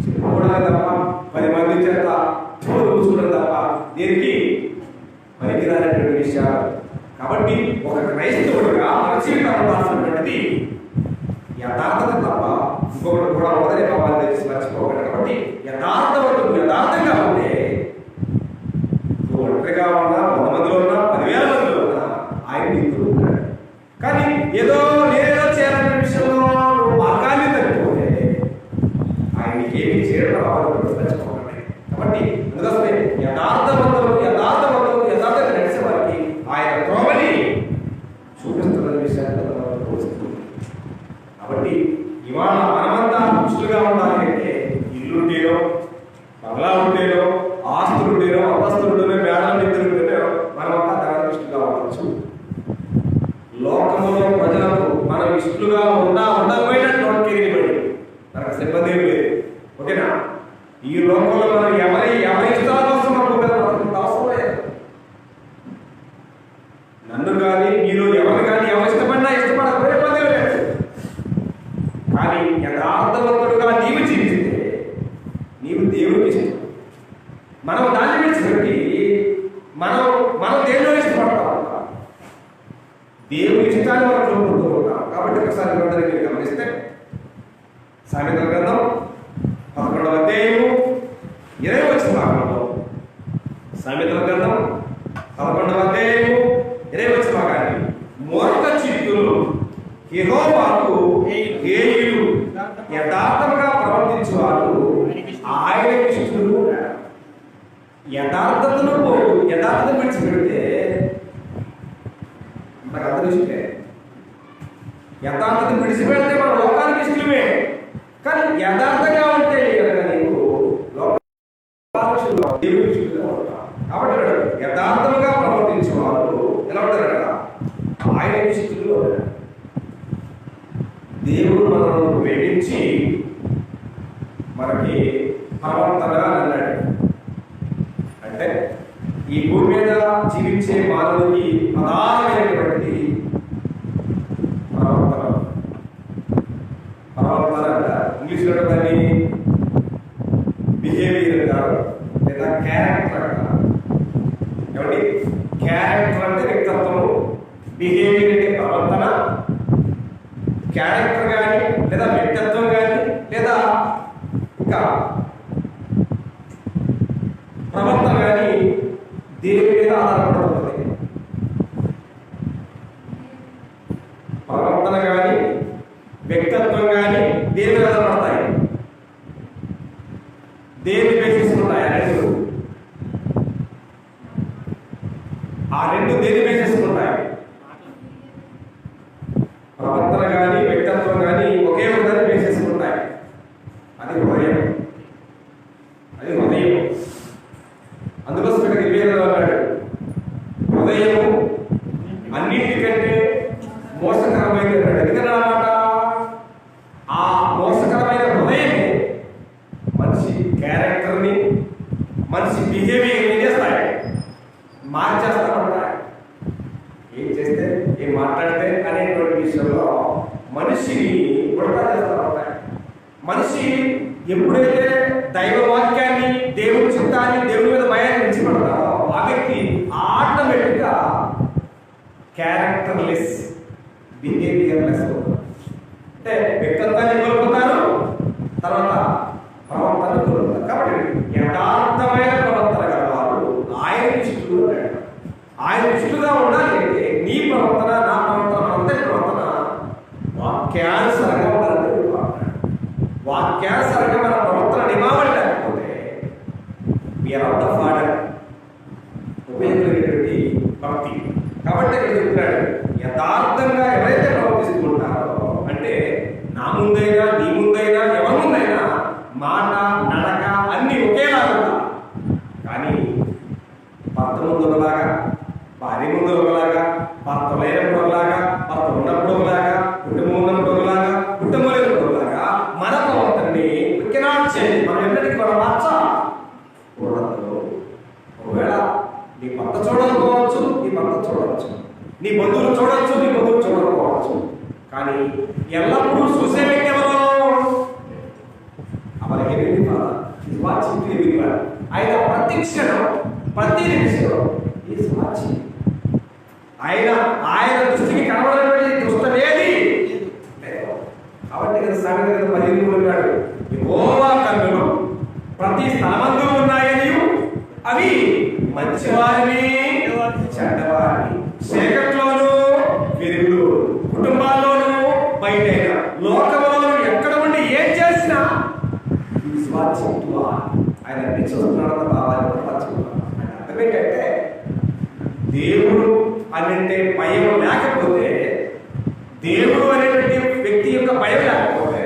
చెప్పుకోవడానికి తప్ప, 10 మంది చేత చూసుకోవడం తప్ప దేనికి పనికిరానటువంటి విషయాలు. కాబట్టి ఒక క్రైస్తవుడిగా మన జీవితంలో ఉండాల్సినటువంటిది యథార్థత తప్ప ఇంకొకటి కూడా మొదటి భావాన్ని తెలిసి మర్చిపోకండి. కాబట్టి యథార్థంగా ఉంటే ఒంటరిగా ఉన్నా, 100 మందిలో ఉన్నా, 10,000 మందిలో ఉన్నా ఆయన నీతో ఉంటాడు. కానీ నేనేదో చేయాలనే విషయంలో నువ్వు మార్గాన్ని తగ్గిపోతే ఆయనకి ఏమి చేయడం రావాలని మర్చిపోకండి. కాబట్టి అందుకోసమే యథార్థంగా నడిచే వారికి ఆయన త్రోవని చూపిస్తున్న విషయాన్ని కాబట్టి ఇవాళ మనమంతా పుష్టిగా ఉండాలి అంటే ఇల్లుంటేనో, బంగ్లా ఉంటేనో, ఆస్తులుంటేనో, అంతస్తులుంటేనో, మేడలు నిద్రుంటేనో మనమంతా దాని ఇష్టంగా ఉండవచ్చు. లోకములో ప్రజలకు మనం ఇష్టలుగా ఉండకపోయినటువంటి కేరిబడి మనకు సిబ్బంది ఏమి లేదు. ఓకేనా? ఈ లోకంలో మనం ఎవరి ఇష్టాల కోసం మనం అవసరం లేదు. నన్ను కానీ మీరు ఎవరు కానీ ఎవరు ఇష్టపడకపోయే పదే లేదు. కానీ యథార్థవంతుడుగా నీవు జీవిస్తే నీవు దేవుడికి ఇష్టం. మనం దాన్ని విడిచిపెట్టి మనం దేవుడిలో ఇష్టపడతా ఉంటాం, దేవుడి ఇష్టాన్ని మనం కోరుకుంటూ ఉంటాం. కాబట్టి ఒకసారి మీరు గమనిస్తే సామెతల గ్రంథం 11వ అధ్యాయము 20వ భాగంలో, సామెతల గ్రంథం 11వ అధ్యాయము 20వ భాగాన్ని మూర్ఖ చిత్తులు యెహోవాకు హేయులు, యథార్థంగా ప్రవర్తించువారు ఆయనకి ఇష్టలు. యథార్థతను విడిచిపెడితే మనకు అందరూ ఇష్టమే. యథార్థతను విడిచిపెడితే మన లోకానికి ఇష్టమే. కానీ యథార్థంగా ఉంటే కనుక నీకు కాబట్టి యథార్థంగా ప్రవర్తించే వాళ్ళు ఎలా ఉంటారు కదా? ఆయన ఇష్టలు. దేవుడు మనల్ని ప్రేమించి మనకి పరమంతగా అన్నాడు. అంటే ఈ భూమి మీద జీవించే మానవుడికి ప్రధానమైనటువంటి పరమంతర ఇంగ్లీష్లో దాన్ని బిహేవియర్ అంటారు, లేదా క్యారెక్టర్ అంటారు. కాబట్టి క్యారెక్టర్ అంటే వ్యక్తిత్వము, బిహేవియర్ అంటే ప్రవర్తన. క్యారెక్టర్ కానీ లేదా వ్యక్తిత్వం కానీ లేదా ఇంకా ప్రవర్తన కానీ దేని మీద ఆధారపడుతుంది? ఆ రెండు దేని వేసేసుకుంటాయి? ప్రవర్తన కానీ వ్యక్తిత్వం కానీ ఒకే ఒకదాన్ని వేసేసుకుంటాయి. అది హృదయం. అది హృదయం. అందుకోసం ఇక్కడ గిరివేదలో అన్నాడు, హృదయము అన్నింటికంటే మోసకరమైనది అన్నాడు. ఎందుకన్నమాట? ఆ మోసకరమైన హృదయమే మనిషి క్యారెక్టర్ని, మనిషి బిహేవియర్ ఏం చేస్తాయి? మార్చేస్తా ఉంటాయి. ఏం చేస్తే, ఏం మాట్లాడితే అనేటువంటి విషయంలో మనిషిని ఉడతా చేస్తా ఉంటాయి. మనిషి ఎప్పుడైతే దైవ వాక్యాన్ని, దేవుడి చిత్తాన్ని, దేవుడి మీద భయాన్ని విడిచిపెడతారో ఆ వ్యక్తి ఆటోమేటిక్గా క్యారెక్టర్లెస్, బిహేవియర్లెస్ అంటే వ్యక్తిత్వాన్ని కోల్పోతారు, తర్వాత ప్రవర్తన కోల్పోతారు. కాబట్టి యథార్థమైన ప్రవర్తన గల వారు ఆయన ఇష్టలు అంటాడు. ఆయన ఇష్టలుగా ఉండాలి అంటే నీ ప్రవర్తన, నా ప్రవర్తన, అందరి ప్రవర్తన వాక్యానుసారంగా ఉండాలని వాక్యానుసారంగా మన ప్రవర్తన నియమావళి లేకపోతే వీఆర్ అవుట్ ఆఫ్ ఆర్డర్, ఉపయోగపడేటువంటి భక్తి. కాబట్టి ఇక్కడ చెప్తున్నాడు, యథార్థంగా ఎవరైతే ప్రవర్తిస్తుంటారో అంటే నా ముందైనా, నీ ముందైనా, ఎవరి ముందైనా మాట, నడక అన్ని ఒకేలా ఉంటాయి. కానీ భర్త ముందు ఒకలాగా, భార్య ముందు ఒకలాగా, భర్త లేనప్పుడు ఒకలాగా, భర్త ఉన్నప్పుడు ఒకలాగా, కుటుంబం ఉన్నప్పుడు ఒకలాగా, కుటుంబం లేనప్పుడు ఒకలాగా మన ప్రవర్తనని మనం ఎన్నటికీ మనం మార్చకూడదు. ఒకవేళ నీ భర్త చూడకపోవచ్చు, నీ భర్త చూడవచ్చు, నీ బంధువులు చూడవచ్చు, నీ బంధువులు చూడకపోవచ్చు, కానీ ఎల్లప్పుడూ చూసే వ్యక్తి ఎవరో అవరికి ఆయన ప్రతి క్షణం, ప్రతి నిమిషం ఈ సాక్షి. ఆయన దృష్టికి కనబడేటువంటి దుష్టమేది లేదు. కాబట్టి కదా సామెతలు 15 ఉన్నాడు, యెహోవా కన్నులు ప్రతి స్థలమందు ఉన్నాయని, అవి మంచివారిని చెడ్డవారిని, చీకట్లోనూ వెలుగులో, కుటుంబాల్లోనూ బయట లోకంలోనూ ఎక్కడ ఉండి ఏం చేసినా ఆయన అన్ని చూస్తున్నాడన్న భావాన్ని అర్థం ఏంటంటే, దేవుడు అంటే భయం లేకపోతే, దేవుడు అనేటువంటి వ్యక్తి యొక్క భయం లేకపోతే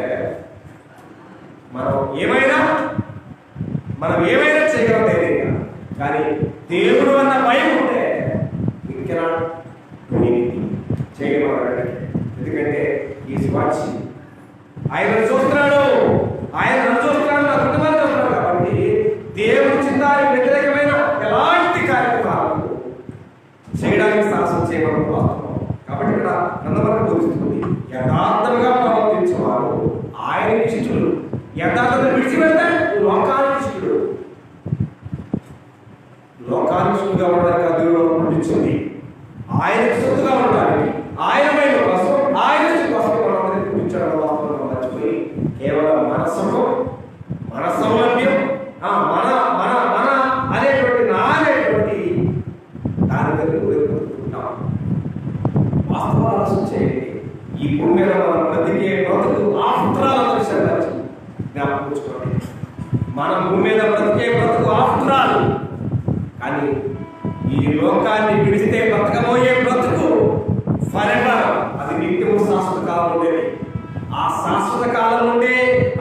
మనం ఏమైనా చేయగలం ధైర్యంగా. కానీ దేవుడు అన్న భయం ఉంటే ఇంకా చేయగలమంటే, ఎందుకంటే ఈ స్వాక్షి ఆయన చూస్తున్నాడు, ఆయన చూస్తున్నాడు, నా కుటుంబాన్ని చూస్తున్నాడు. కాబట్టి దేవుడి చిత్తానికి వ్యతిరేకమైన ఎలాంటి కార్యక్రమాలు చేయడానికి సాహసం చేయడం వాస్తవం. కాబట్టి ఇక్కడ నందమరం బోధిస్తుంది, యథార్థంగా ప్రవర్తించేవారు ఆయన ఇష్టలు. యథార్థత విడిచిపెడితే లోకానికి ఇష్టడు. లోకానిష్టుగా ఉండడానికి దేవుడు పంపించింది, ఆయన సొత్తుగా ఉండడానికి, ఆయన వైపు కోసం, ఆయన కోసం మనందరినీ పూజించడం వాస్తవంగా మర్చిపోయి కేవలం మన సౌలభ్యం, మన మన మన అనేటువంటి నా అనేటువంటి దాని దగ్గర ఉంటాం. వాస్తవాలు ఆలోచన చేయండి. ఈ భూమి మీద మనం బ్రతికే బ్రతుకు ఆఫ్టరాల్ అన్న విషయాన్ని జ్ఞాపకం. మనం భూమి మీద బ్రతికే బ్రతుకు ఆఫ్టరాల్, కానీ ఈ లోకాన్ని విడిస్తే బ్రతకబోయే బ్రతుకు ఫరెవర్, అది నిత్యము శాశ్వత కాలం ఉండేది. ఆ శాశ్వత కాలం నుండే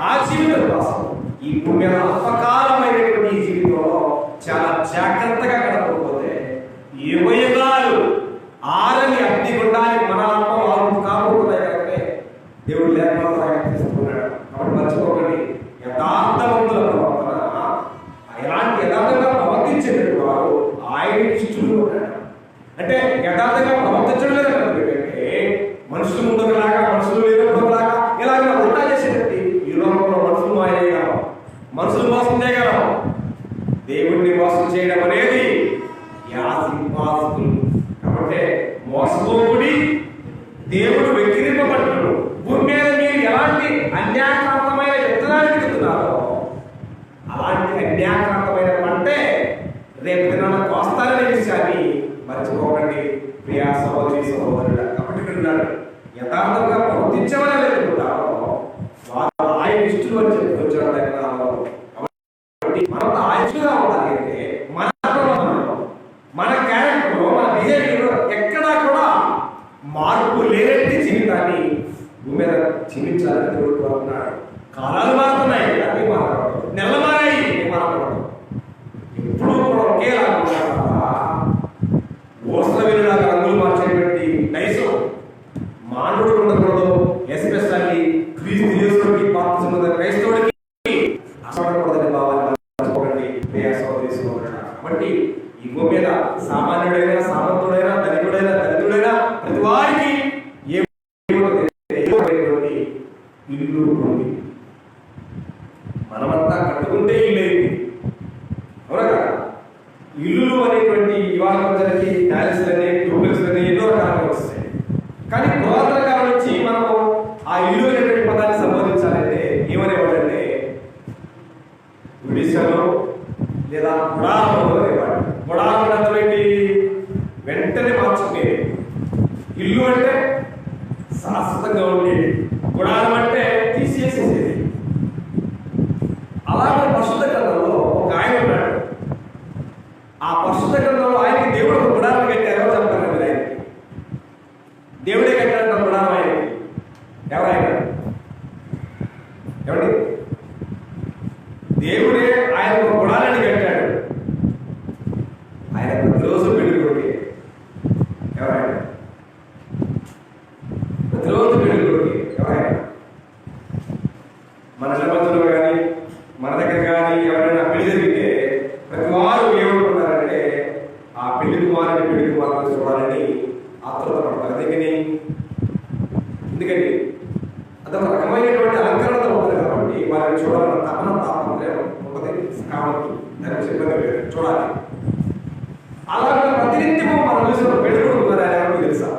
ఆ జీవితం కోసం ఈ భూమి మీద అల్పకాలమైనటువంటి ఈ జీవితంలో చాలా జాగ్రత్తగా గడపకపోతే యుగయుగాలు ఆరని అగ్ని గుండానికి మన ఆత్మ కాబోతున్నాయి. కనుకనే దేవుడు లేకపోతే ఆయన తీసుకున్నాడు. కాబట్టి మర్చిపోకండి, యథార్థవంతుల ప్రవర్తన, ఎలాంటి యథార్థంగా ప్రవర్తించేటువంటి వారు ఆయన ఇష్టలు ఉన్నాడు. అంటే యథార్థంగా ప్రవర్తించడం లేదంటే మనుషులు ముందులాగా, మనుషులు లేనప్పుడులాగా ఇలాగ ఉంటా చేసేటట్టు ఈ లోకంలో మనుషులు మాయ చేయగలం, మనుషులు మోసం చేయగలం. దేవుడిని మోసం చేయడం అనేది ఇంపాసిబుల్. కాబట్టి మోసపోకుడి, దేవుడు వెక్కిరింపబడ్డాడు. భూమి మీద మీరు ఎలాంటి అన్యాయకాంతమైన విత్తనాలు విత్తుతున్నారో అలాంటి అన్యాయకాంతమైన పంటే రేపు దినాన కోస్తారనే విషయాన్ని మర్చిపోకండి ప్రియ సహోదరి సహోదరుడు. కాబట్టి ఉన్నాడు, యథార్థంగా ప్రవర్తించమని వెతుకుంటారో వారు ఆయన ఇష్టలు అని చెప్పి వచ్చాడు దగ్గర. కాబట్టి మనం ఆయుష్గా ఉండాలి అంటే మన క్యారెక్టర్లో, మన కాబట్టి ఈ భూమి మీద సామాన్యుడైనా, సామంతుడైనా, ధనికుడైనా, దరిద్రుడైనా ప్రతి వారికి ఇల్లు ఉంది. మనమంతా కట్టుకుంటే ఇల్లు అయింది, అవునా కదా? ఇల్లులు అనేటువంటి ఇవాళ ప్రజలకి ప్యాలెస్లు అని, డూప్లెక్స్లు అని ఎన్నో రకాలుగా వస్తాయి. కానీ పురాతన కాలం నుంచి మనం ఆ ఇల్లు అనేటువంటి పదాన్ని సంబోధించాలంటే ఏమనేవాడంటే గుడిసెలో లేదా గుడారంలో అనేవాడు. గుడారం అర్థం ఏంటి? వెంటనే మార్చుకునేది. ఇల్లు అంటే శాశ్వతంగా ఉండేది, గుడారం అంటే తీసేసేది. అలాగే పరిశుద్ధ గ్రంథంలో ఒక ఆయన ఉన్నాడు. ఆ పరిశుద్ధ గ్రంథంలో ఆయనకి దేవుడు ఒక గుడారం కట్టారో చెప్తారు కదా. ఆయన దేవుడే కట్టాడు గుడారం ఆయనకి. ఎవరైనా ఎవరి దేవుడే ఆయన ఒక గుడారాన్ని కట్టాడు. ఆయన ప్రతిరోజు పెళ్లి కొడుకే. ఎవరైనా ప్రతిరోజు పెళ్లి కొడుకే. ఎవరైనా మన సమాజంలో కానీ మన దగ్గర కానీ ఎవరైనా పెళ్లి జరిగితే ప్రతి వారు ఏమనుకుంటారంటే ఆ పెళ్లి కుమారుని చూడాలని ఆతృత పడతారు. ఎందుకండి అదొక రకమైనటువంటి అలంకరణతో ఉంటుంది కాబట్టి వారిని చూడాలని తపన తాపత్రయం ఉంటుంది. కాబట్టి దానికి సిబ్బంది లేదు, చూడాలి. అలాగే ప్రతినిత్యము మనం చూసిన పెళ్ళికొడుకున్నారు. ఆయన ఎవరికి తెలుసా?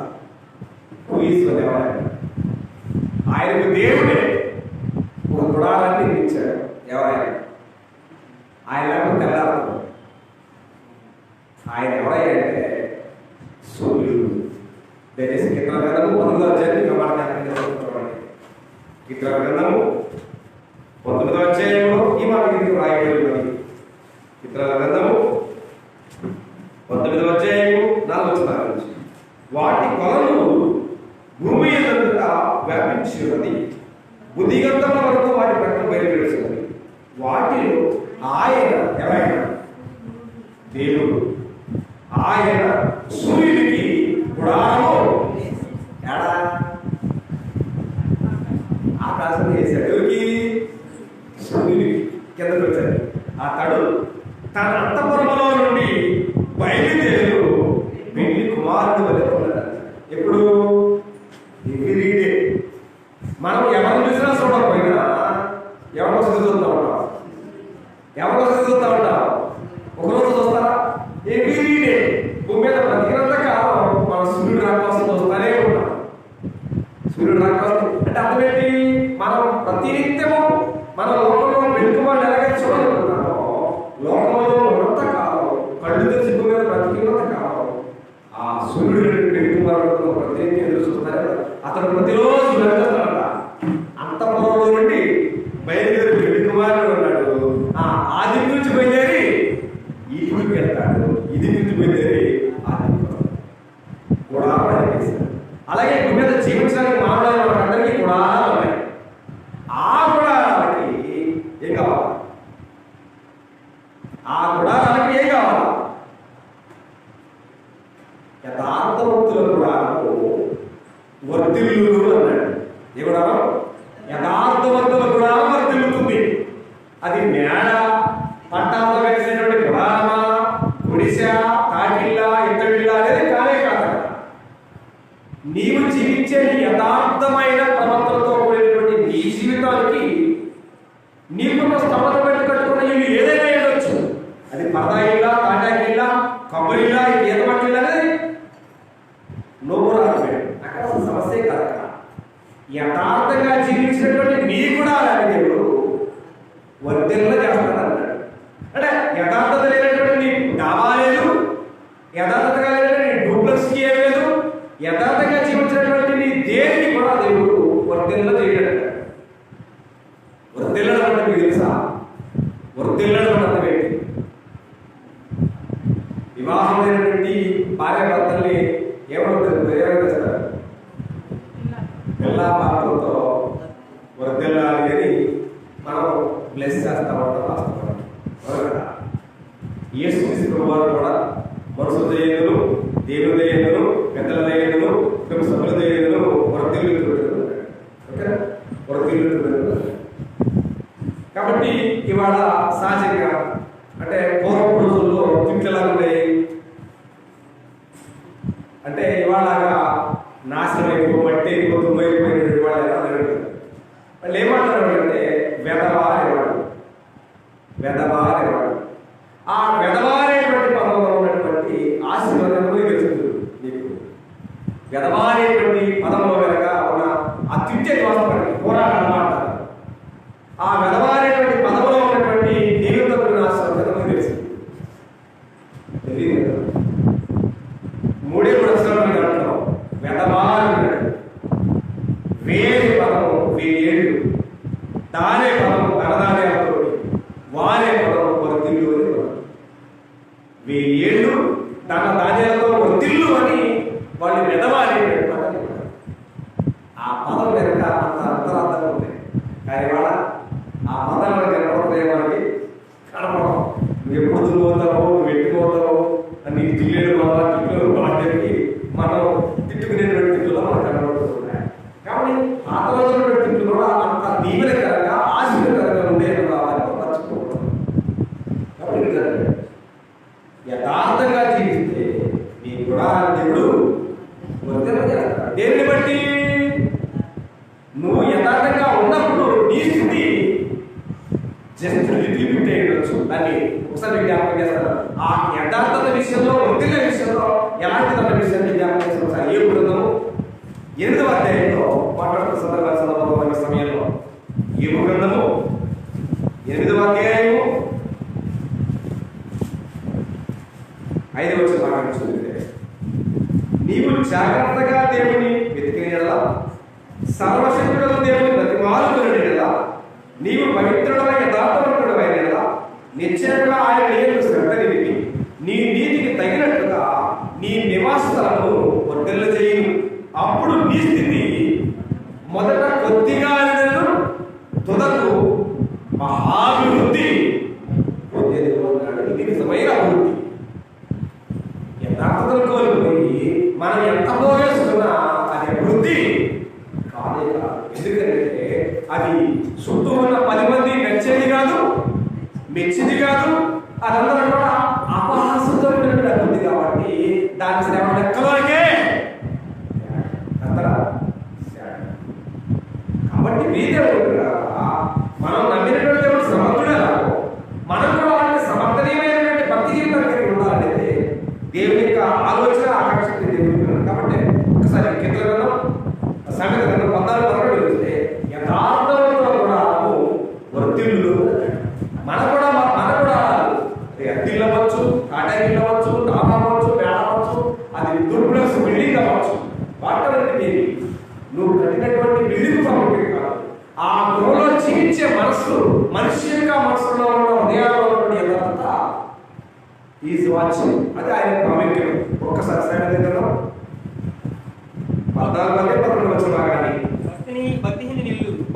ఆయనకు దేవుడే ఒక గుడారాన్ని నిర్మించాడు. ఎవరైనా ఆయన తెల్లారు. ఆయన ఎవరైనా అంటే సూర్యుడు. దయచేసి కీర్తన గ్రంథము 19వ అధ్యాయం చూడండి. కీర్తన గ్రంథము 19వ అధ్యాయంలో ఈ మాట రాయబడి. కీర్తన గ్రంథము 19వ అధ్యాయము 4వ వచనం నుంచి వాటి కొలను భూమి అంతటా వ్యాపించి ఉన్నది, బుద్ధిగంతముల వరకు వాటి ప్రకటన బయలుపెడుతున్నది. వాటిలో ఆయన ఎవరైనా దేవుడు, ఆయన సూర్యుడికి గుడారము ఎడా ఆకాశం వేశాడు. ఎవరికి? సూర్యుడికి. కిందకు వచ్చాడు. ఆ తడు తన అంతఃపురములో నుండి బయలుదేరు పెళ్లి కుమారుడు వలె ఉన్నాడు. ఎప్పుడు? ఎవ్రీడే. మనం ఎవరిని చూసినా చూడకపోయినా ఎవరిని చదువుతూ ఉంటాం. ఎవరిని చదువుతూ ఉంటాం? ఒకరోజు చూస్తారా? ఎవ్రీడే భూమి మీద బ్రతికినంత కాలం మనం సూర్యుడు రాకోసం చూస్తానే ఉంటాం. సూర్యుడు రాకోసం అంటే అర్థం ఏంటి? మనం ప్రతినిత్యము మన లోకంలో వెనుకబడి ఎలాగైతే చూడాలనుకుంటామో, లోకంలో ఉన్నంత కాలం కళ్ళు తెచ్చి భూమి మీద బ్రతికినంత కాలం ఆ సూర్యుడు వెనుకబడడంలో ప్రతినిత్యం ఎదురు చూస్తారే. అతను ప్రతిరోజు వెళ్తాడంట. అంతఃపురంలో నుండి బయలుదేరి పెళ్లి కుమారుడు ఉన్నాడు. ఆ దిక్కు నుంచి బయలుదేరి ఈ దిక్కుకి వెళ్తాడు. ఇది నుంచి బయలుదేరి ఆ దిక్కు గుడారం చేశాడు. అలాగే భూమి మీద జీవించడానికి మానవులైన వాళ్ళందరికీ గుడారాలు ఉన్నాయి. ఆ గుడారాలకి ఏం కావాలి? ఆ గుడారాలకి ఏం కావాలి? యథార్థవంతుల గుడారము వర్ధిల్లును అన్నాడు. ఏ గుడారం? యథార్థవంతుల గుడారం వర్ధిల్లుతుంది. అది మేడ పట్టాలతో కలిసినటువంటి గుడారమా, గుడిస, తాటిల్లా, ఇత్తడిల్లా అనేది కానే కాదు. నీవు జీవించే యథార్థమైన ప్రవర్తనతో కూడినటువంటి నీ జీవితానికి నీకున్న స్తమత పెట్టి కట్టుకున్న ఇల్లు ఏదైనా ఉండొచ్చు. అది పరదా ఇల్లా, తాటాకి ఇల్లా, కొబ్బరి ఇల్లా, ఈత మట్టి ఇల్లా అనేది నువ్వు రాకపోయాడు. అక్కడ సమస్య కాదు. యథార్థంగా జీవించినటువంటి నీ కూడా అలాంటి దేవుడు వర్ధిల్ల చేస్తానన్నాడు. అంటే యథార్థత లేనటువంటి నీ డాబా లేదు, యథార్థతగా లేనటువంటి డూప్లెక్స్కి ఏం లేదు. యథార్థంగా జీవించినటువంటి నీ దేనికి కూడా దేవుడు వర్ధిల్ల చేయడం. వర్ధిల్లడం అంటే మీకు తెలుసా? వర్ధిల్లడం అర్థం ఏంటి? వివాహమైనటువంటి భార్య భర్తల్ని ఏమంటారు? పిల్ల పాపలతో వర్ధిల్లాలి అని మనం బ్లెస్ చేస్తా ఉంటాం, రాస్తాం. యేసుక్రీస్తు వారు కూడా మనుషుల దయను, దేవుని దయను, పెద్దల దయను, సభ్యుల దయను వర్ధిల్లుతున్నాడు. ఓకే, వర్ధిల్లుతున్నాడు. కాబట్టి ఇవాళ సహజంగా అంటే పూర్వపు రోజుల్లో ఇవాళగా నాశనం అయిపో మట్టి అయిపో తుమ్మైపోయిన వాళ్ళు ఎలా అడుగుతారు. వాళ్ళు ఏమంటారు అంటే వెధవా అనేవాడు, వెధవా అనేవాడు. ఆ వెధవా అనేటువంటి పదంలో ఉన్నటువంటి ఆశీర్వాదం తెలుస్తుంది నీకు. వెధవా అనేటువంటి పదంలో కనుక ఉన్న ఆ తిట్టే దోషపడి పోరాటం అన్నమాట. ఆ వెధవా అనేటువంటి పదంలో ఉన్నటువంటి జీవితంలో ఆశీర్వాదం తెలుస్తుంది. తెలియదు కదా. 3 అక్షరాలు అంటున్నాం. వెధవా అన్నాడు. వేరే పదం వేయేళ్ళు, దానే పదం ధనధాన్యాలతో, వారే పదం వర్తిల్లు అని పదం. వేయేళ్ళు ధనధాన్యాలతో వర్తిల్లు అని వాళ్ళు వెధవా అనేటువంటి పదాన్ని పడ్డారు. ఆ పదం వెనక అంత అంతరార్థం ఉంది. కానీ వాళ్ళ ఆ పదాలను కనపడతాయి మనకి కనపడం. నువ్వు ఎప్పుడు దుర్పోతావో, నువ్వు ఎట్టుకోతావో అని జిల్లేడు బాధ్యతకి మనం తిట్టుకునేటువంటి తిట్టులో మనకు కనబడుతున్నాయి. కాబట్టి పాత రోజుల తిట్లు కూడా అంత దీవెనకరంగా ఆశీర్వకరంగా ఉండేది వారిని మర్చిపోవడం. కాబట్టి యథార్థంగా జీవిస్తే నీ కూడా దేవుడు వర్ధన చేస్తాడు. దేన్ని బట్టి? నువ్వు యథార్థంగా ఉన్నప్పుడు నీ స్థితి జస్ట్ లిమిట్ అయ్యొచ్చు. దాన్ని ఒకసారి జ్ఞాపకం చేస్తారు. ఆ యథార్థత విషయంలో, వృత్తిల విషయంలో ఎలాంటి విషయాన్ని జ్ఞాపకం చేస్తారు. సార్ ఏ బృందము 8వ అధ్యాయంలో మాట్లాడుతున్న సందర్భమైన సమయంలో ఏ గ్రంథము 8వ అధ్యాయము 5వ వచనం చూస్తే, నీవు జాగ్రత్తగా దేవుని వెతికినలా, సర్వశక్తుడైన దేవుని బ్రతిమాలుకున్నట్లా, నీవు పవిత్రుడమైన యథార్థవంతుడైనలా, నిశ్చయంగా ఆయన నియమం శ్రద్ధ నిలిపి నీ నీతికి తగినట్లుగా నీ నివాస స్థలము వర్ధిల్ల చేయను. అప్పుడు నీ స్థితి మొదట కొద్దిగా తుదకు మహాభివృద్ధి పొందేది. ఇది నిజమైన అభివృద్ధి. యథార్థతను కోల్పోయి మనం ఎంత పోగేస్తున్నా అది అభివృద్ధి కాదే కాదు. ఎందుకంటే అది చుట్టూ ఉన్న 10 మంది నచ్చేది కాదు, మెచ్చింది కాదు. అదందరూ కూడా అపహాసంతో అభివృద్ధి. కాబట్టి దాని శ్రమ లెక్కలోకే కాబట్టి మనం నమ్మినటువంటి దేవుడు సమర్థుడే రాదు. మనం కూడా వాళ్ళకి సమర్థనీయమైనటువంటి భక్తి జీవితం కలిగి ఉండాలనేది దేవుని యొక్క ఆలోచన, ఆకాంక్ష దేవుడు. కాబట్టి ఒకసారి కీర్తనలో సంగతి 14 చూస్తే యథార్థంలో కూడా వర్తిల్లు. మన కూడా అద్దిల్లవచ్చు, కాటాగిల్లవచ్చు, డాబా అవ్వచ్చు, పేడ అవ్వచ్చు, అది దుర్ప్లస్ బిల్డింగ్ అవ్వచ్చు. వాటి నువ్వు కట్టినటువంటి బిల్డింగ్ ప్రాముఖ్యం కాదు. ఆ గృహంలో జీవించే మనసు, మనిషి యొక్క మనసులో ఉన్న హృదయాల్లో ఉన్నటువంటి యథార్థత ఈజ్ వాచింగ్. అది ఆయన ప్రాముఖ్యం. ఒక్కసారి సైనికంలో 14 వచ్చిన భాగాన్ని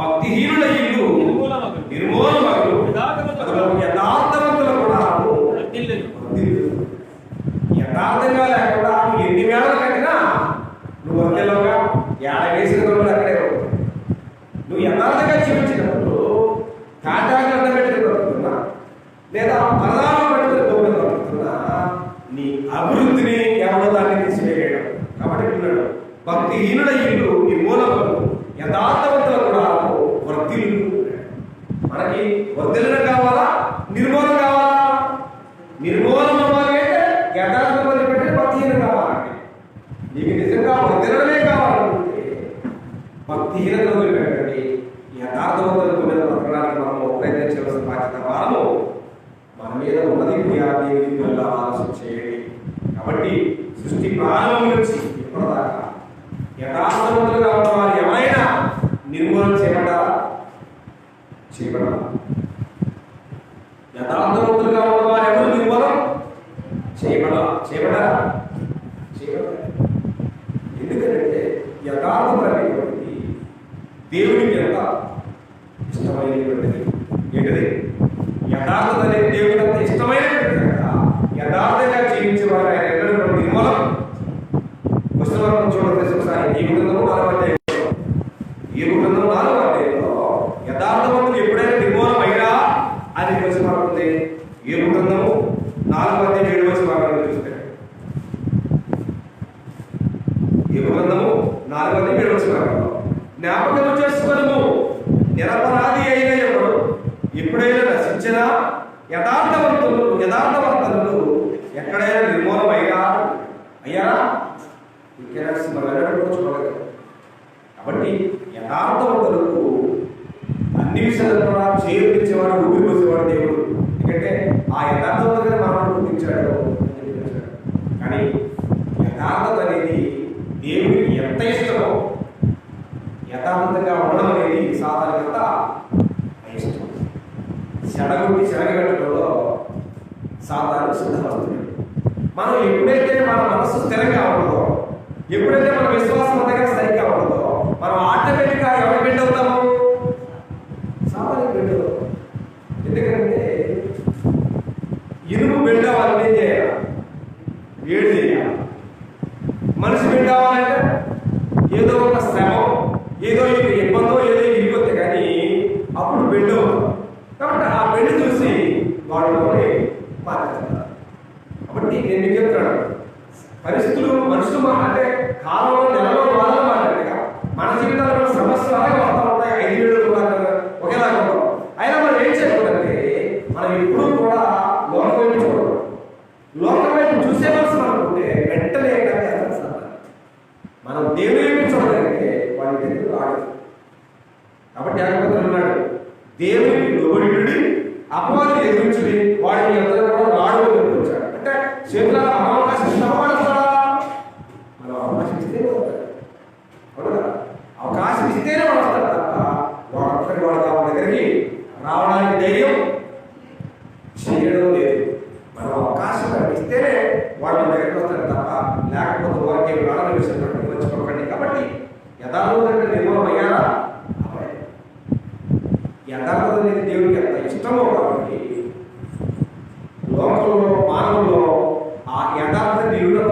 భక్తిహీనుల ఇల్లు నిర్మూలమగును, యథార్థవంతుల కూడా యథార్థంగా లేకుండా నువ్వు ఎన్ని వేళలు కట్టినా నువ్వు ఒకేలోగా వేసిన రోజులు అక్కడే ఉంటావు. నువ్వు యథార్థంగా జీవించినప్పుడు కాటాన్ని అడ్డబెట్టుకుని బతుకుతున్నా లేదా పరదాలను పెట్టుకుని దొంగలు బతుకుతున్నా నీ అభివృద్ధిని ఎవరో దాన్ని తీసివేయడం. కాబట్టి అంటున్నాడు భక్తిహీనుల ఇల్లు నిర్మూలమగును, యథార్థవంతుల కూడా వర్ధిల్లు. మనకి వర్ధిల్లడం కావాలా, నిర్మూలన కావాలా? నిర్మూలన అవ్వాలి అంటే యథార్థం వదిలిపెట్టి భక్తిహీనం కావాలంటే, నీకు నిజంగా వర్ధిల్లడమే కావాలంటే భక్తిహీనత వదిలిపెట్టండి. యథార్థవంతులకు మీద బ్రతకడానికి మనము ప్రయత్నం చేయవలసిన బాధ్యత మనము మన మీద ఉన్నది. దేవుని ఆలోచన చేయండి. కాబట్టి సృష్టి ప్రారంభం నుంచి ఇప్పటిదాకా యథార్థవంతులుగా ఉన్న వారు ఎవరైనా నిర్మూలన చేయబడ్డారా? చేయబడాలా? యథార్థవంతులుగా ఉన్న వారు ఎవరు నిర్మూలన చేయబడారా? ఎందుకంటే యథార్థత అనేటువంటిది దేవునికి ఎంత ఇష్టమైనటువంటిది. ఏంటది? యథార్థత అనేది దేవునికి అంత ఇష్టమైనటువంటిది కదా. యథార్థంగా జీవించే వారు ఆయన ఎన్నడూ నిర్మూలం పుస్తకం చూడండి. ఒకసారి ఈ గ్రంథము 4వ అధ్యాయంలో, ఈ గ్రంథం 4వ అధ్యాయంలో యథార్థవంతులు ఎప్పుడైనా నిర్మూలం అయినా అని వచనమాడుతుంది. ఈ గ్రంథము 4వ అధ్యాయం 7వ వచనం చూస్తే గ్రంథము 4:7 జ్ఞాపకం చేసుకొనుము, నిరపరాధి అయిన ఎవడు ఎప్పుడైనా నశించినా యథార్థవంతులు ఎక్కడైనా నిర్మూలమైనా అయ్యా చూడగలరు. కాబట్టి యథార్థవంతులకు అన్ని విషయాలు కూడా చేయించేవాడు, ఊపిరి పోసేవాడు దేవుడు. ఎందుకంటే ఆ యథార్థవంతులనే మనం గుర్తించాడు. కానీ యథార్థత అనేది దేవుడికి ఎంత ఇష్టమో యథార్థంగా ఉండడం అనేది సాధారణత ఇష్టం. చెడగొట్టి చెరగబెట్టడంలో సాధారణ సిద్ధమవుతుంది. మనం ఎప్పుడైతే మన మనసు స్థిరంగా ఉండదో, ఎప్పుడైతే మన విశ్వాసం దగ్గర సరిగ్గా ఉండదో, మనం ఆటోమేటిక్గా ఎవరు బెండ్ అవుతాము? సాధారణ బెండ్ అవుతాం. ఎందుకంటే ఇనుము బెండ్ అవ్వాలని ఏం చేయాలి? వేడి చేయాలి. మనిషి బెండ్ అవ్వాలంటే ఏదో ఒక శ్రమ, ఏదో ఇబ్బందో ఏదో ఇరిగిపోతే కానీ అప్పుడు బెండ్ అవుతాం. కాబట్టి ఆ బెండ్ చూసి వాళ్ళు మాట్లాడతారు. కాబట్టి నేను మీకు చెప్తున్నాను, పరిస్థితులు మనుషులు అంటే కాలంలో నెలలో వాళ్ళలో మాట్లాడగా మన జీవితాల్లో సమస్యలు అలాగే వస్తూ ఉంటాయి. 5 ఏళ్ళు ఒకేలాగా ఉంటాం. అయినా మనం ఏం చేయకూడదంటే మనం ఎప్పుడూ కూడా లోకం వైపు చూడకూడదు. లోకం వైపు చూసే మనసు అనుకుంటే వెంటనే మనం దేవుని వైపు చూడదంటే వాడి దగ్గర రాడు. కాబట్టి అన్నాడు, దేవునికి లోబడి అపవాదిని ఎదురించుడి, వాడిని అందరూ కూడా రాడు అని వచ్చాడు. అంటే చేతుల అవకాశం ఇష్టపడతాడా? మనం అవకాశం ఇస్తేనే అవకాశం ఇస్తేనే వస్తాడు తప్ప వాడు వాడు దగ్గరికి రావడానికి ధైర్యం చేయడం లేదు. మనం అవకాశం ఇస్తేనే వాడు మన దగ్గరికి వస్తాడు తప్ప లేకపోతే వారికి రావడం మర్చిపోకండి. కాబట్టి యథార్థంగా నిర్మూలం అయ్యారా? యథార్థత అనేది దేవుడికి ఎంత ఇష్టమో కాబట్టి లోకంలో మానవుల్లో ఆ యథార్థ నిరుణత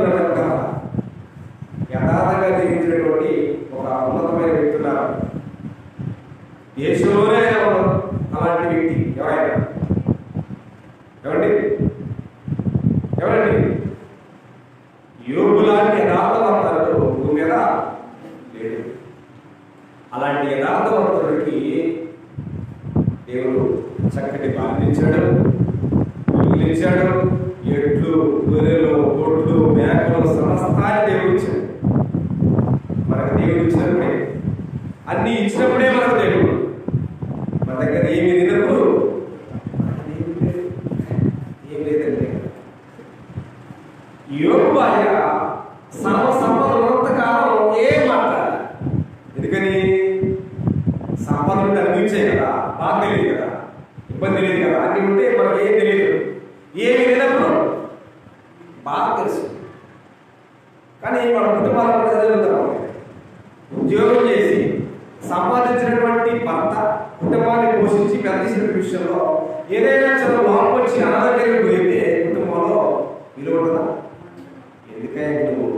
యథార్థంగా జీవించినటువంటి ఒక ఉన్నతమైన వ్యక్తున్నారు. దేశంలోనే ఆయన అలాంటి వ్యక్తి ఎవరైనా ఎవరండి యోగు లాంటి యథార్థవంతుడు భూమి మీద లేడు. అలాంటి యథార్థవంతుడికి దేవుడు చక్కటి బాధించాడు, ఇచ్చాడు. ఎడ్లు, గొర్రెలు, గొడ్లు, మేకలు సమస్తాన్ని దేవుడు ఇచ్చాడు. మనకు దేవుడు ఇచ్చినప్పుడే, అన్ని ఇచ్చినప్పుడే మనకు దేవుడు. మన దగ్గర ఏమి లేనప్పుడు ఏం లేదండి. యోగు భార్య సర్వ సంపద ఉన్నంతకాలం ఏం మాట్లాడాలి? ఎందుకని? సంపద ఉంటే అనిపించే కదా, బాగా తెలియదు కదా, ఇబ్బంది లేదు కదా, అన్ని ఉంటే మనకి ఏం తెలియదు. ఏమి లేనప్పుడు బాగా తెలుసు. కానీ మన కుటుంబాలను ఉద్యోగం చేసి సంపాదించినటువంటి భర్త కుటుంబాన్ని పోషించి పెద్ద విషయంలో ఏదైనా చాలా లోపం వచ్చి అనారోగ్యానికి పోయితే కుటుంబంలో విలువ ఉంటుందా? ఎందుకంటే నువ్వు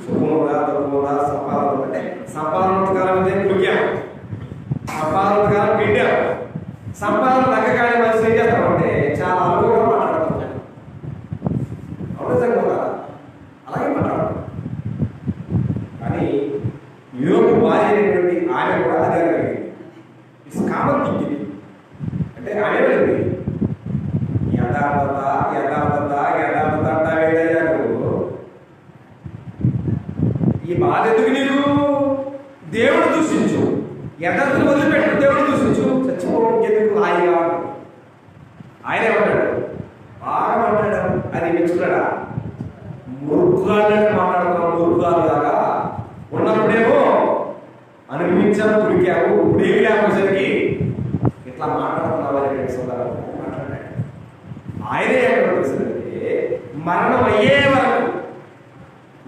సుఖముగా దుఃఖముగా సంపాదన అంటే సంపాదనకాలం ముఖ్యం. సంపాదనకాలం పెట్టాం. సంపాదన తగ్గగానే మనిషి ఏం చేస్తామంటే చాలా అనుభవంగా మాట్లాడుతున్నాడు. అవును కదా, అలాగే మాట్లాడుతున్నాడు. కానీ యోగు భార్య అయినటువంటి ఆయన కూడా అదే ఇట్స్ కామన్ థింకింగ్. అంటే ఆయన యథార్థత యథార్థత యథార్థత అంటావేదయ్యా నువ్వు? ఈ బాధ ఎందుకు నీకు? దేవుడు దూషించు, యథార్థను వదిలిపెట్టు, దేవుడు దూషించు, చచ్చిపోవడం ఎందుకు? హాయిగా ఆయన ఏమంటాడు? బాగా మాట్లాడాడు అని మెచ్చుకున్నాడా? మూర్ఖురాలు మాట్లాడుతున్నావు, మూర్ఖురాలు లాగా ఉన్నప్పుడేమో అనుభవించాను, కుడికావు, ఇప్పుడేమి లేకపోసరికి ఇట్లా మాట్లాడుతున్నావు అనేటువంటి సందర్భంగా మాట్లాడాడు. ఆయనే ఎక్కడ తెలిసిందంటే మరణం అయ్యే వరకు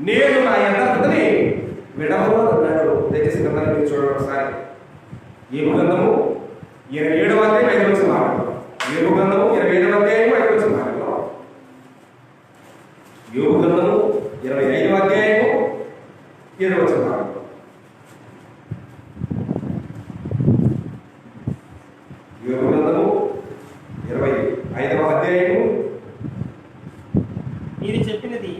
నేను నా యథార్థతని విడవను అన్నాడు. దయచేసి గమనించి మీరు చూడండి ఒకసారి. యోబు గ్రంథము 27వ అధ్యాయం 5వ వచనం. యోబు గ్రంథము 27వ అధ్యాయం 5వ వచనం. యోబు గ్రంథము 25వ అధ్యాయం 7వ వచనం. యోబు గ్రంథము 25వ అధ్యాయం. మీరు చెప్పినది